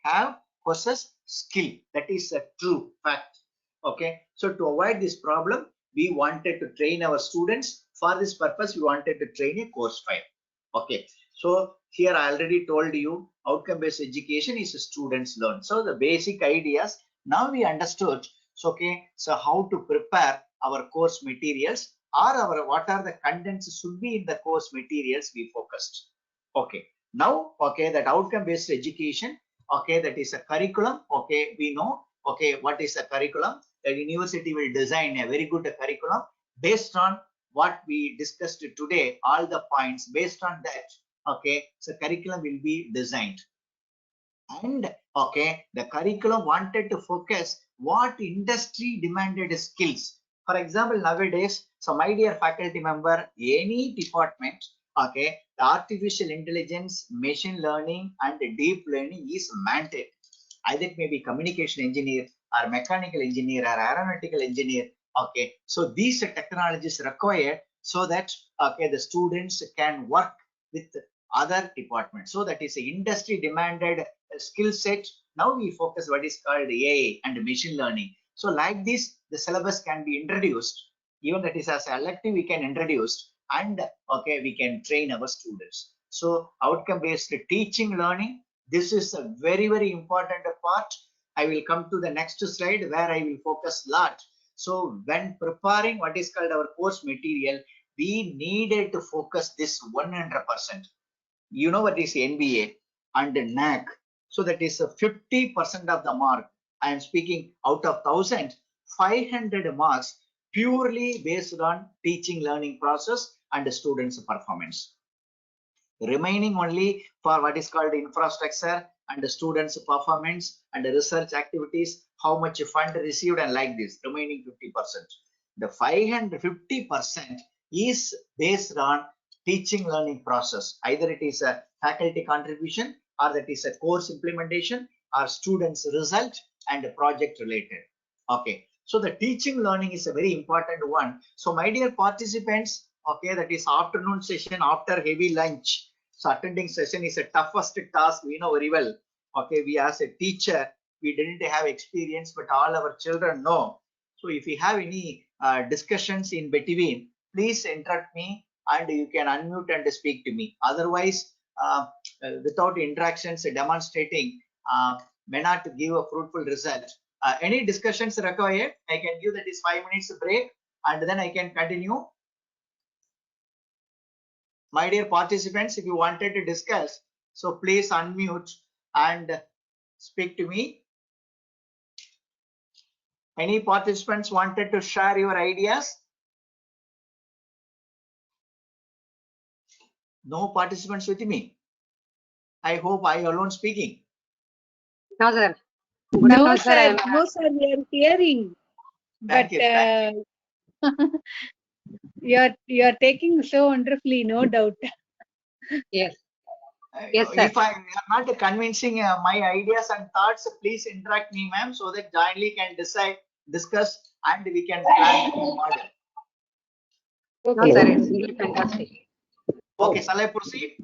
Speaker 2: have possess skill. That is a true fact. Okay, so to avoid this problem, we wanted to train our students. For this purpose, we wanted to train a course file. Okay, so here I already told you outcome-based education is students learn. So the basic ideas now we understood. So okay, so how to prepare our course materials, or our what are the contents should be in the course materials we focused. Okay, now okay, that outcome-based education. Okay, that is a curriculum. Okay, we know. Okay, what is a curriculum? The university will design a very good curriculum based on what we discussed today, all the points. Based on that, okay, so curriculum will be designed. And okay, the curriculum wanted to focus what industry demanded skills. For example, nowadays, so my dear faculty member, any department, okay, the artificial intelligence, machine learning, and deep learning is mandated. Either it may be communication engineer or mechanical engineer or aeronautical engineer. Okay, so these technologies required so that okay, the students can work with other departments. So that is a industry demanded skill set. Now we focus what is called AI and machine learning. So like this, the syllabus can be introduced. Even that is as elective, we can introduce, and okay, we can train our students. So outcome-based teaching learning. This is a very, very important part. I will come to the next slide where I will focus a lot. So when preparing what is called our course material, we needed to focus this 100%. You know what is NBA and NAC. So that is 50% of the mark. I am speaking out of 1,000, 500 marks purely based on teaching learning process and students' performance. Remaining only for what is called infrastructure and the students' performance and the research activities, how much fund received, and like this, remaining 50%. The 550% is based on teaching learning process. Either it is a faculty contribution, or that is a course implementation, or students' result and project related. Okay, so the teaching learning is a very important one. So my dear participants, okay, that is afternoon session after heavy lunch. So attending session is a toughest task, we know very well. Okay, we as a teacher, we didn't have experience, but all our children know. So if you have any discussions in between, please interrupt me and you can unmute and speak to me. Otherwise, without interactions demonstrating may not give a fruitful result. Any discussions required, I can give that is 5 minutes break, and then I can continue. My dear participants, if you wanted to discuss, so please unmute and speak to me. Any participants wanted to share your ideas? No participants with me. I hope I alone speaking.
Speaker 5: No, sir. Good
Speaker 4: No,
Speaker 5: afternoon, sir. I
Speaker 4: sir.
Speaker 5: am
Speaker 4: No, sir. We are hearing.
Speaker 2: Thank
Speaker 4: But
Speaker 2: you. Thank you.
Speaker 4: you are taking so wonderfully, no doubt.
Speaker 5: yes. Yes, sir.
Speaker 2: If I am not convincing my ideas and thoughts, please interact me, ma'am, so that jointly can decide, discuss, and we can plan the new model.
Speaker 5: No,
Speaker 4: Okay.
Speaker 5: sir. It's really fantastic.
Speaker 2: Okay, shall I proceed?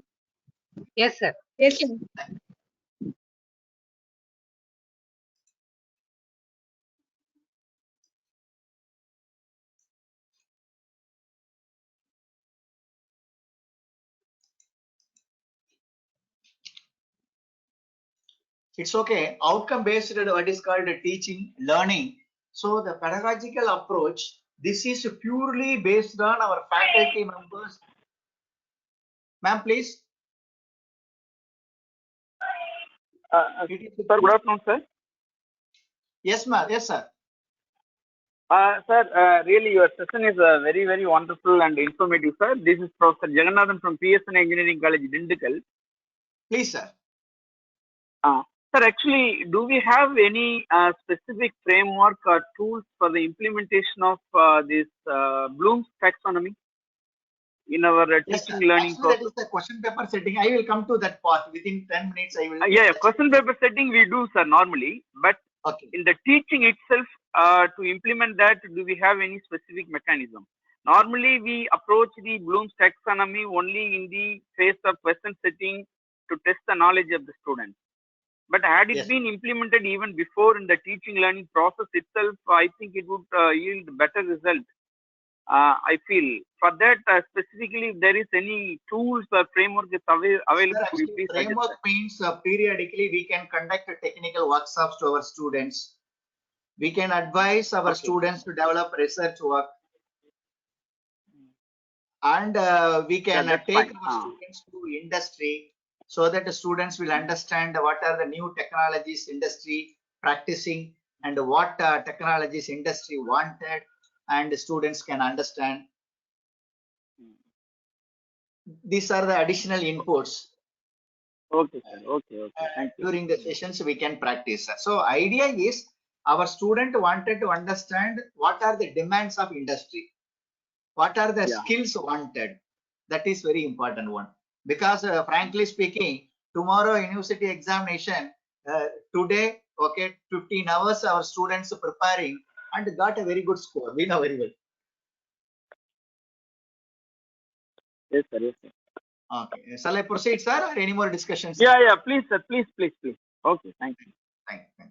Speaker 5: Yes, sir.
Speaker 4: Yes, sir.
Speaker 2: It's okay. Outcome based, what is called teaching, learning. So the pedagogical approach, this is purely based on our faculty members. Ma'am, please.
Speaker 6: Sir, good afternoon, sir.
Speaker 2: Yes, ma'am. Yes, sir.
Speaker 6: Sir, really your session is very, very wonderful and informative, sir. This is Professor Jagannathan from PSN Engineering College, Dindigul.
Speaker 2: Please, sir.
Speaker 6: Sir, actually, do we have any specific framework or tools for the implementation of this Bloom's taxonomy in our
Speaker 2: Yes, sir.
Speaker 6: teaching learning
Speaker 2: Actually, that
Speaker 6: process?
Speaker 2: is the question paper setting. I will come to that part within 10 minutes. I will.
Speaker 6: Yeah, question paper setting we do, sir, normally, but
Speaker 2: Okay.
Speaker 6: in the teaching itself, to implement that, do we have any specific mechanism? Normally, we approach the Bloom's taxonomy only in the phase of question setting to test the knowledge of the students. But had it
Speaker 2: Yes.
Speaker 6: been implemented even before in the teaching learning process itself, I think it would yield better result. I feel for that specifically, if there is any tools or framework is available,
Speaker 2: Sir,
Speaker 6: could you
Speaker 2: actually,
Speaker 6: please suggest
Speaker 2: framework
Speaker 6: that?
Speaker 2: means periodically we can conduct technical workshops to our students. We can advise our
Speaker 6: Okay.
Speaker 2: students to develop research work, and we can
Speaker 6: that's
Speaker 2: take
Speaker 6: fine.
Speaker 2: our students to industry so that the students will understand what are the new technologies industry practicing and what technologies industry wanted, and the students can understand. These are the additional inputs.
Speaker 6: Okay, sir. Okay. Thank you.
Speaker 2: During the sessions we can practice. So idea is our student wanted to understand what are the demands of industry, what are the
Speaker 6: Yeah.
Speaker 2: skills wanted. That is very important one, because frankly speaking, tomorrow university examination, today, okay, 15 hours our students are preparing and got a very good score. We know very well.
Speaker 6: Yes, sir. Yes, sir.
Speaker 2: Okay, shall I proceed, sir, or any more discussions?
Speaker 6: Yeah. Please, sir. Please. Okay. Thank you.
Speaker 2: Thank you.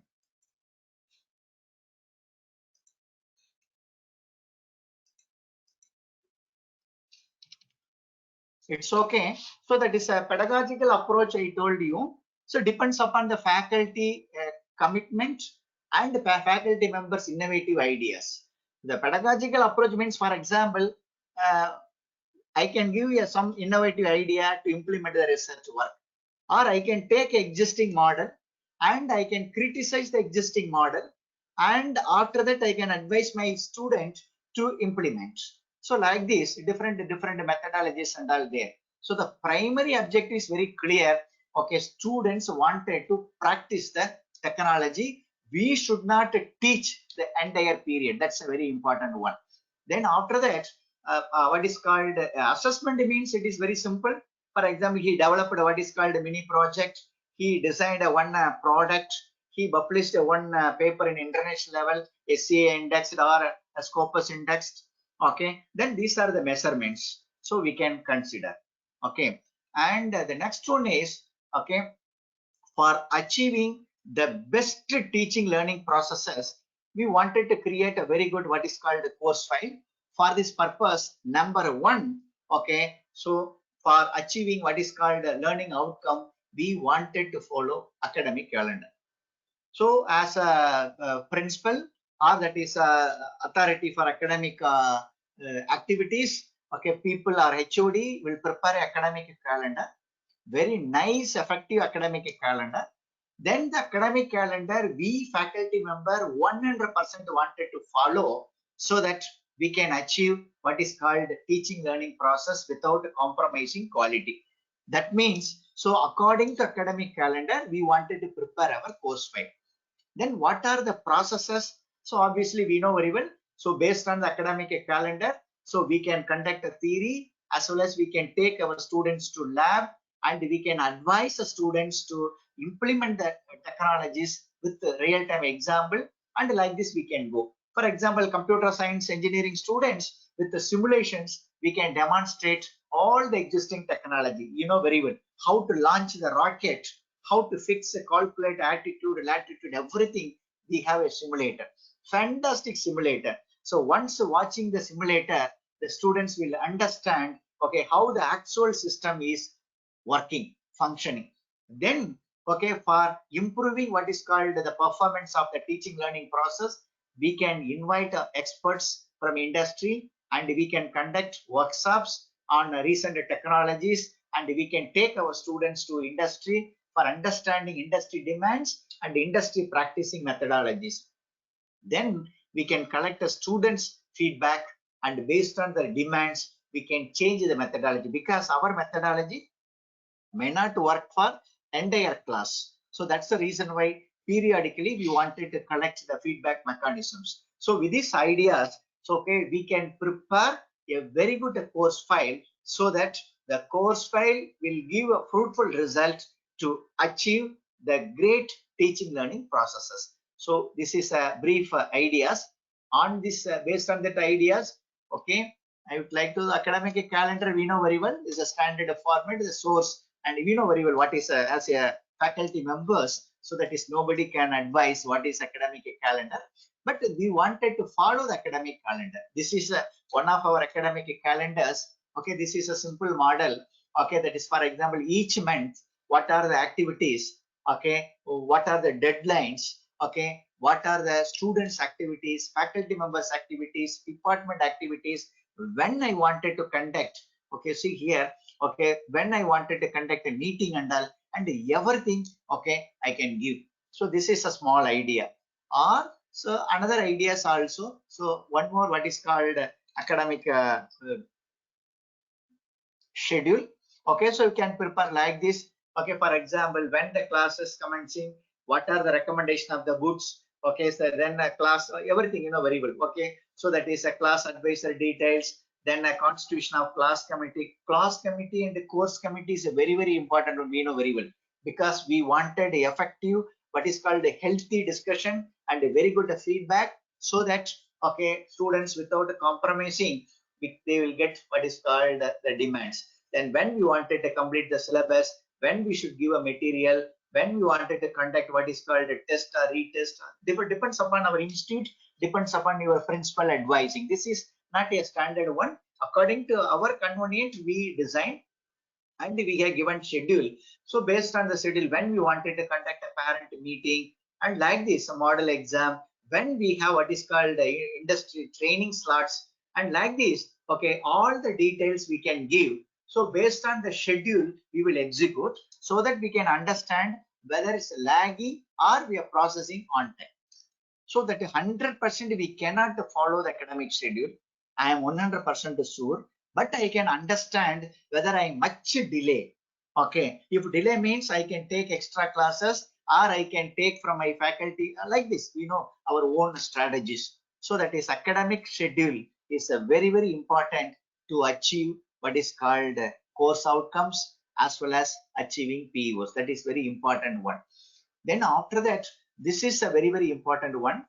Speaker 2: It's okay. So that is a pedagogical approach I told you. So depends upon the faculty commitment and the faculty members' innovative ideas. The pedagogical approach means, for example, I can give you some innovative idea to implement the research work, or I can take existing model and I can criticize the existing model, and after that I can advise my student to implement. So like this, different methodologies and all there. So the primary objective is very clear. Okay, students wanted to practice the technology. We should not teach the entire period. That's a very important one. Then after that, what is called assessment means it is very simple. For example, he developed what is called a mini project. He designed one product. He published one paper in international level, SCA indexed or a Scopus indexed. Okay, then these are the measurements. So we can consider. Okay, and the next one is, okay, for achieving the best teaching learning processes, we wanted to create a very good what is called a course file. For this purpose, number one, okay, so for achieving what is called a learning outcome, we wanted to follow academic calendar. So as a principal, or that is a authority for academic activities, okay, people or HOD will prepare academic calendar, very nice, effective academic calendar. Then the academic calendar, we faculty member 100% wanted to follow so that we can achieve what is called teaching learning process without compromising quality. That means, so according to academic calendar, we wanted to prepare our course file. Then what are the processes? So obviously we know very well. So based on the academic calendar, so we can conduct a theory as well as we can take our students to lab and we can advise the students to implement the technologies with the real-time example, and like this we can go. For example, computer science engineering students with the simulations, we can demonstrate all the existing technology. You know very well how to launch the rocket, how to fix a calculate altitude, latitude, everything. We have a simulator, fantastic simulator. So once watching the simulator, the students will understand, okay, how the actual system is working, functioning. Then, okay, for improving what is called the performance of the teaching learning process, we can invite experts from industry and we can conduct workshops on recent technologies, and we can take our students to industry for understanding industry demands and industry practicing methodologies. Then we can collect the students' feedback, and based on the demands, we can change the methodology, because our methodology may not work for entire class. So that's the reason why periodically we wanted to collect the feedback mechanisms. So with these ideas, so okay, we can prepare a very good course file so that the course file will give a fruitful result to achieve the great teaching learning processes. So this is a brief ideas on this. Based on that ideas, okay, I would like to, the academic calendar we know very well is a standard format, the source, and we know very well what is as a faculty members, so that is nobody can advise what is academic calendar, but we wanted to follow the academic calendar. This is one of our academic calendars. Okay, this is a simple model. Okay, that is, for example, each month what are the activities, okay, what are the deadlines, okay, what are the students activities, faculty members activities, department activities, when I wanted to conduct, okay, see here, okay, when I wanted to conduct a meeting and all, and everything, okay, I can give. So this is a small idea. Or so another ideas also. So one more, what is called academic schedule. Okay, so you can prepare like this. Okay, for example, when the class is commencing, what are the recommendation of the books? Okay, so then a class, everything you know very well. Okay, so that is a class advisor details. Then a constitution of class committee. Class committee and the course committee is a very important one. We know very well, because we wanted a effective, what is called a healthy discussion and a very good feedback, so that okay, students without compromising, they will get what is called the demands. Then when we wanted to complete the syllabus, when we should give a material, when we wanted to conduct what is called a test or retest, depends upon our institute, depends upon your principal advising. This is not a standard one. According to our convenience, we design and we have given schedule. So based on the schedule, when we wanted to conduct a parent meeting, and like this, a model exam, when we have what is called industry training slots, and like this, okay, all the details we can give. So based on the schedule, we will execute so that we can understand whether it's lagging or we are processing on time. So that 100% we cannot follow the academic schedule. I am 100% sure, but I can understand whether I much delay. Okay, if delay means I can take extra classes or I can take from my faculty, like this, we know our own strategies. So that is academic schedule is a very important to achieve what is called course outcomes as well as achieving PEOs. That is very important one. Then after that, this is a very important one.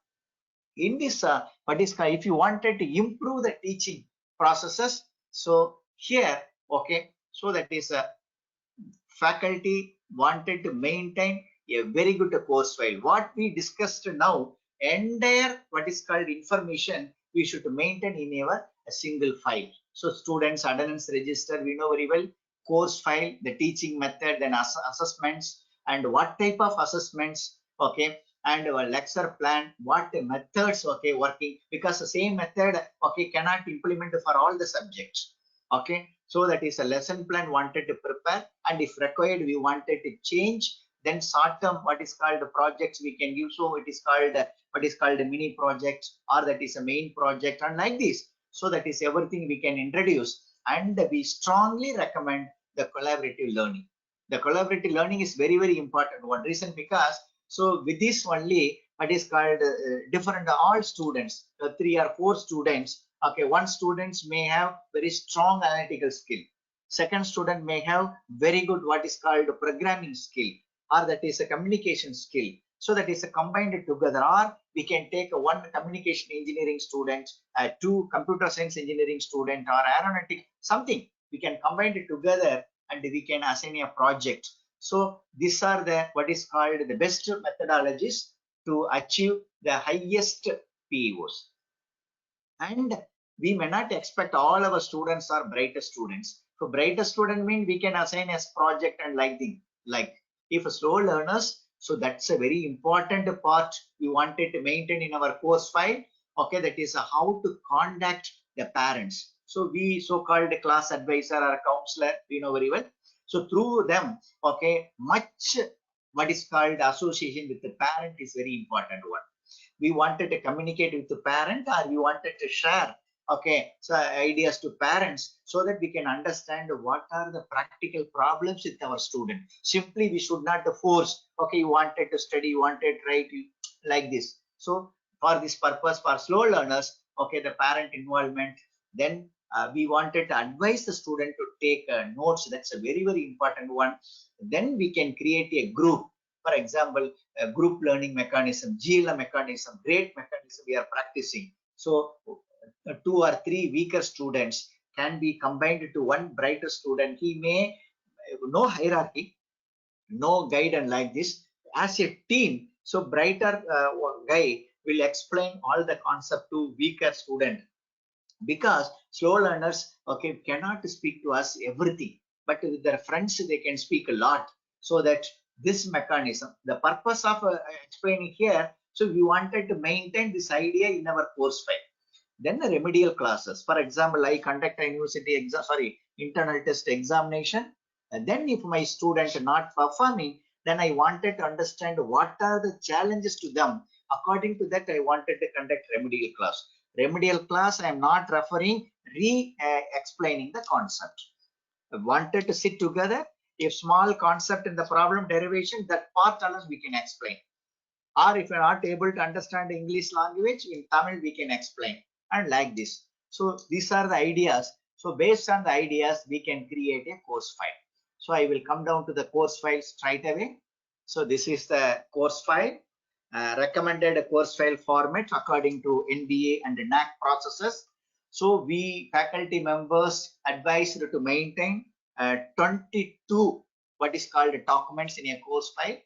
Speaker 2: In this, what is called, if you wanted to improve the teaching processes, so here, okay, so that is a faculty wanted to maintain a very good course file. What we discussed now, entire what is called information, we should maintain in a single file. So students attendance register, we know very well, course file, the teaching method, then assessments, and what type of assessments, okay, and our lecture plan, what methods, okay, working, because the same method, okay, cannot implement for all the subjects. Okay, so that is a lesson plan wanted to prepare, and if required we wanted to change, then short term what is called projects we can give. So it is called what is called a mini project, or that is a main project, and like this. So that is everything we can introduce, and we strongly recommend the collaborative learning. The collaborative learning is very, very important. One reason, because so with this only what is called different all students, 3 or 4 students. Okay, one students may have very strong analytical skill. Second student may have very good what is called programming skill, or that is a communication skill. So that is a combined together, or we can take a one communication engineering student, two computer science engineering student, or aeronautic something. We can combine it together and we can assign a project. So these are the what is called the best methodologies to achieve the highest PEOs. And we may not expect all our students are brightest students. So brightest student mean we can assign as project and like thing. Like if slow learners, so that's a very important part we wanted to maintain in our course file. Okay, that is how to contact the parents. So we so-called class advisor or counselor, we know very well. So through them, okay, much what is called association with the parent is very important one. We wanted to communicate with the parent, or we wanted to share okay so ideas to parents, so that we can understand what are the practical problems with our student. Simply we should not force, okay, you wanted to study, you wanted to write like this. So for this purpose, for slow learners, okay, the parent involvement, then we wanted to advise the student to take notes. That's a very, very important one. Then we can create a group. For example, a group learning mechanism, GLM mechanism, great mechanism we are practicing. So 2 or 3 weaker students can be combined to one brighter student. He may no hierarchy, no guidance like this. As a team, so brighter guy will explain all the concept to weaker student, because slow learners okay cannot speak to us everything, but with their friends they can speak a lot. So that this mechanism, the purpose of explaining here, so we wanted to maintain this idea in our course file. Then the remedial classes, for example, I conduct a university exam, sorry, internal test examination, and then if my student not performing, then I wanted to understand what are the challenges to them. According to that, I wanted to conduct remedial class. Remedial class, I am not referring explaining the concept. I wanted to sit together. If small concept in the problem derivation, that part alone we can explain. Or if you're not able to understand English language, in Tamil we can explain, and like this. So these are the ideas. So based on the ideas, we can create a course file. So I will come down to the course file straight away. So this is the course file. Recommended course file format according to NBA and NAAC processes. So we faculty members advised to maintain 22 what is called documents in a course file,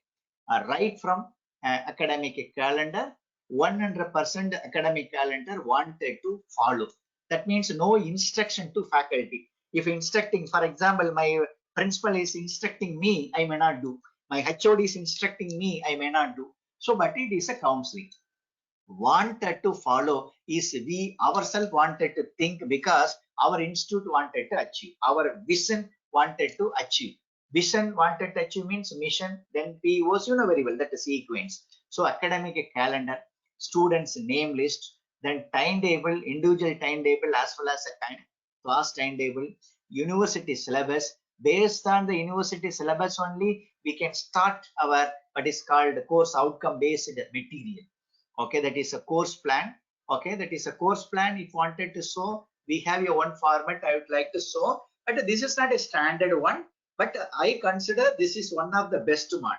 Speaker 2: right from academic calendar. 100% academic calendar wanted to follow. That means no instruction to faculty. If instructing, for example, my principal is instructing me, I may not do. My HOD is instructing me, I may not do. So, but it is a counseling. Wanted to follow is we ourselves wanted to think, because our institute wanted to achieve, our vision wanted to achieve. Vision wanted to achieve means mission, then POs, you know very well that is sequence. So academic calendar, students name list, then timetable, individual timetable as well as a class timetable, university syllabus. Based on the university syllabus only, we can start our what is called course outcome based material. Okay, that is a course plan. Okay, that is a course plan. If wanted to show, we have your one format I would like to show, but this is not a standard one, but I consider this is one of the best model.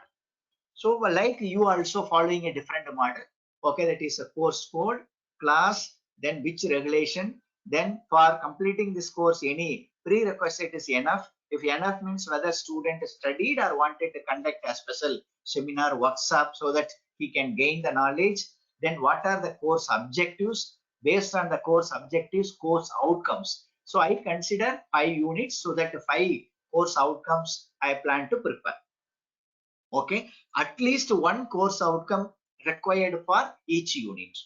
Speaker 2: So like you also following a different model. Okay, that is a course code, class, then which regulation, then for completing this course any prerequisite is enough. If enough means whether student studied or wanted to conduct a special seminar workshop so that he can gain the knowledge. Then what are the course objectives? Based on the course objectives, course outcomes. So I consider 5 units, so that 5 course outcomes I plan to prepare. Okay, at least one course outcome required for each unit.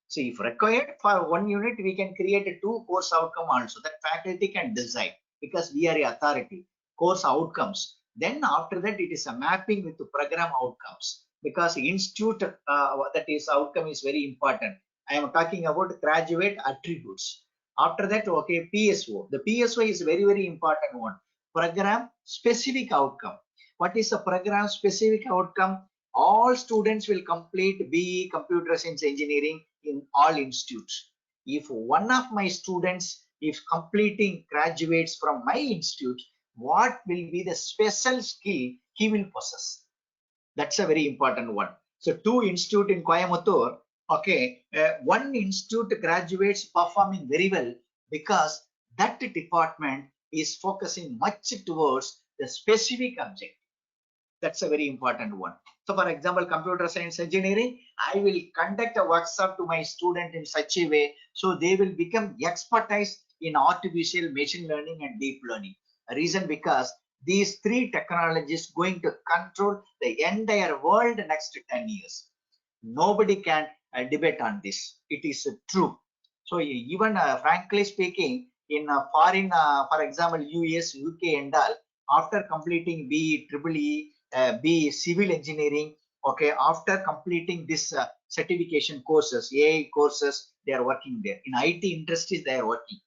Speaker 2: So if required for one unit, we can create a 2 course outcome also that faculty can decide because we are a authority. Course outcomes. Then after that, it is a mapping with the program outcomes because institute that is outcome is very important. I am talking about graduate attributes. After that, okay, PSO. The PSO is very, very important one. Program specific outcome. What is the program specific outcome? All students will complete BE Computer Science Engineering in all institutes. If one of my students is completing graduates from my institute, what will be the special skill he will possess? That's a very important one. So 2 institute in Coimbatore, okay, one institute graduates performing very well because that department is focusing much towards the specific object. That's a very important one. So for example, computer science engineering, I will conduct a workshop to my student in such a way so they will become expertise in artificial machine learning and deep learning. A reason because these 3 technologies going to control the entire world next 10 years. Nobody can debate on this. It is true. So even frankly speaking, in foreign, for example, US, UK and all, after completing BE, Triple E, BE Civil Engineering, okay, after completing this certification courses, AI courses, they are working there. In IT industries, they are working.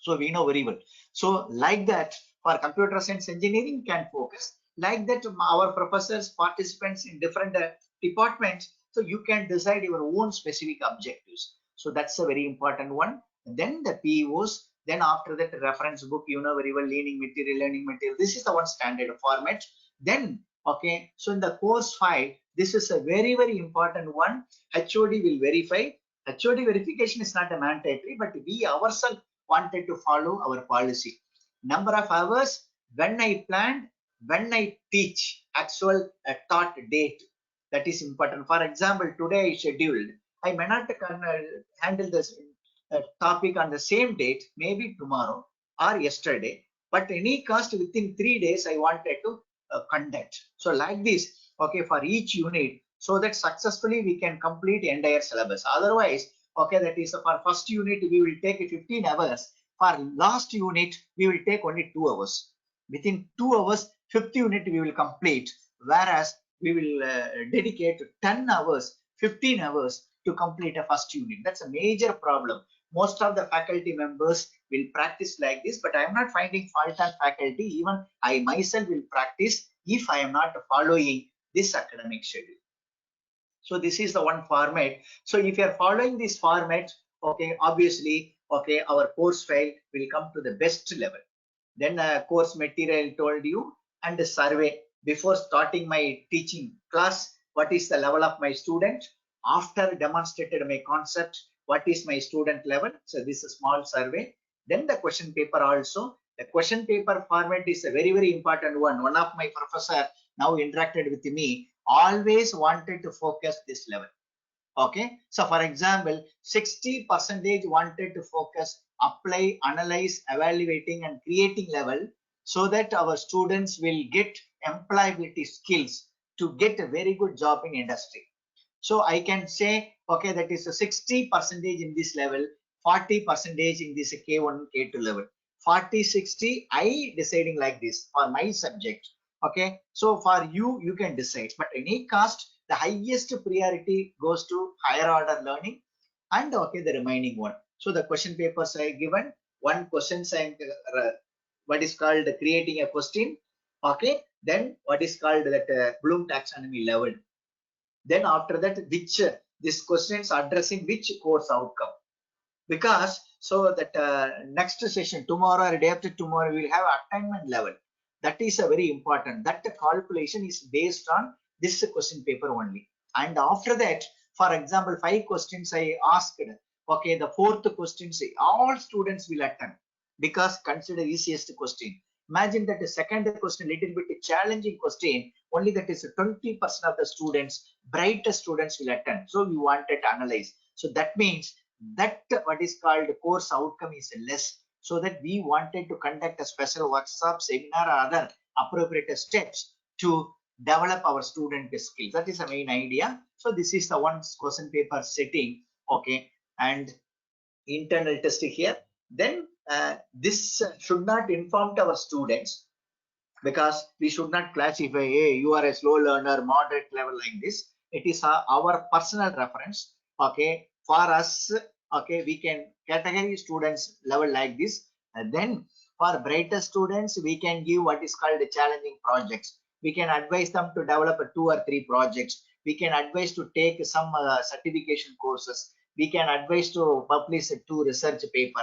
Speaker 2: So we know very well. So like that, for computer science engineering can focus. Like that, our professors, participants in different departments, so you can decide your own specific objectives. So that's a very important one. And then the POs, then after that reference book, you know very well, learning material. This is the one standard format. Then, okay, so in the course file, this is a very, very important one. HOD will verify. HOD verification is not a mandatory, but we ourselves wanted to follow our policy. Number of hours, when I planned, when I teach, actual taught date, that is important. For example, today I scheduled, I may not handle this topic on the same date, maybe tomorrow or yesterday, but any cost within 3 days I wanted to conduct. So like this, okay, for each unit, so that successfully we can complete the entire syllabus. Otherwise, okay, that is for first unit we will take 15 hours. For last unit we will take only 2 hours. Within 2 hours, 5th unit we will complete, whereas we will dedicate 10 hours, 15 hours to complete a first unit. That's a major problem. Most of the faculty members will practice like this, but I am not finding fault on faculty. Even I myself will practice if I am not following this academic schedule. So this is the one format. So if you are following this format, okay, obviously, okay, our course file will come to the best level. Then course material told you, and the survey before starting my teaching class, what is the level of my student? After demonstrated my concept, what is my student level? So this is a small survey. Then the question paper also. The question paper format is a very, very important one. One of my professor now interacted with me, always wanted to focus this level. Okay, so for example, 60% wanted to focus apply, analyze, evaluating and creating level, so that our students will get employability skills to get a very good job in industry. So I can say, okay, that is a 60% in this level, 40% in this K1, K2 level. 40-60, I deciding like this for my subject. Okay, so for you, you can decide, but any cost, the highest priority goes to higher order learning, and okay, the remaining one. So the question papers I given, one question saying what is called creating a question. Okay, then what is called that Bloom taxonomy level. Then after that, which this questions addressing which course outcome. Because so that next session tomorrow or day after tomorrow we will have attainment level. That is a very important. That calculation is based on this question paper only. And after that, for example, 5 questions I asked. Okay, the 4th question say all students will attempt because consider easiest question. Imagine that the second question little bit challenging question, only that is 20% of the students, brightest students will attend. So we wanted to analyze. So that means that what is called course outcome is less, so that we wanted to conduct a special workshop, seminar or other appropriate steps to develop our student skills. That is the main idea. So this is the one question paper setting. okay, and internal test here. Then this should not inform to our students, because we should not classify, hey, you are a slow learner, moderate level, like this. It is our personal reference, okay. For us, okay, we can categorize students level like this. And then for brighter students, we can give what is called challenging projects. We can advise them to develop 2 or 3 projects. We can advise to take some certification courses. We can advise to publish 2 research paper,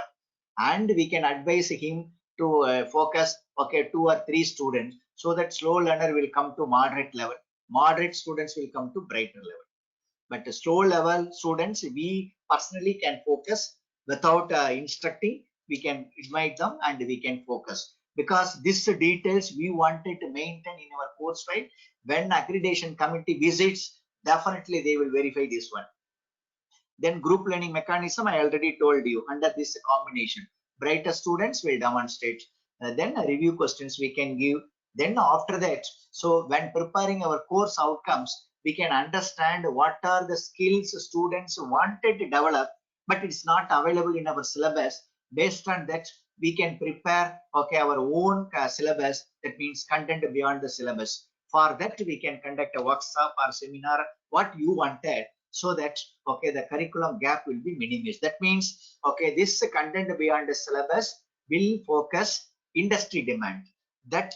Speaker 2: and we can advise him to focus, okay, 2 or 3 students, so that slow learner will come to moderate level, moderate students will come to brighter level. But the slow level students, we personally can focus without instructing. We can invite them and we can focus, because this details we wanted to maintain in our course file. When accreditation committee visits, definitely they will verify this one. Then group learning mechanism, I already told you, under this combination, brighter students will demonstrate. Then review questions we can give. Then after that, so when preparing our course outcomes, we can understand what are the skills students wanted to develop, but it's not available in our syllabus. Based on that, we can prepare, okay, our own syllabus, that means content beyond the syllabus. For that, we can conduct a workshop or seminar, what you wanted, so that, okay, the curriculum gap will be minimized. That means, okay, this content beyond the syllabus will focus industry demand, that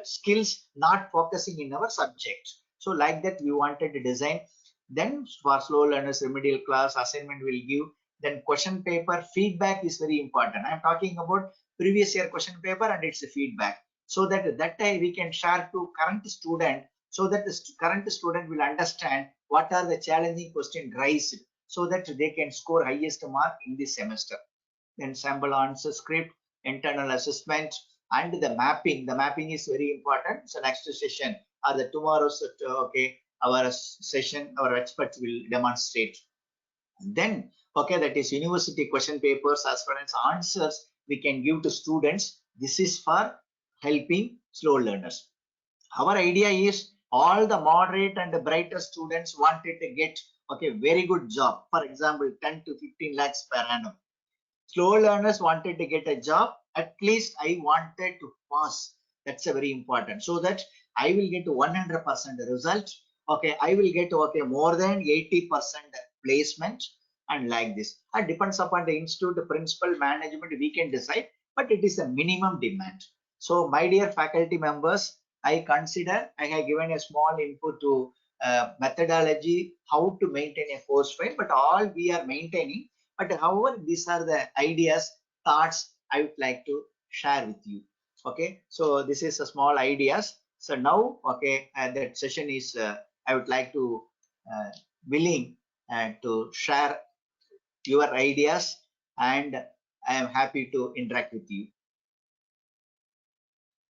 Speaker 2: skills not focusing in our subject. So like that we wanted to design. Then for slow learners, remedial class assignment will give. Then question paper feedback is very important. I'm talking about previous year question paper and its feedback, so that time we can share to current student, so that the current student will understand what are the challenging question raised, so that they can score highest mark in this semester. Then sample answer script, internal assessment, and the mapping. The mapping is very important. So next session or the tomorrow's, okay, our session, our experts will demonstrate. Then, okay, that is university question papers as well as answers we can give to students. This is for helping slow learners. Our idea is all the moderate and the brighter students wanted to get, okay, very good job. For example, 10 to 15 lakhs per annum. Slow learners wanted to get a job. At least I wanted to pass. That's a very important. So that I will get 100% result. Okay, I will get, okay, more than 80% placement, and like this. It depends upon the institute, the principal, management, we can decide, but it is a minimum demand. So my dear faculty members, I consider I have given a small input to methodology, how to maintain a course file, but all we are maintaining. But however, these are the ideas, thoughts I would like to share with you. Okay, so this is a small ideas. So now, okay, that session is, I would like to willing to share your ideas, and I am happy to interact with you.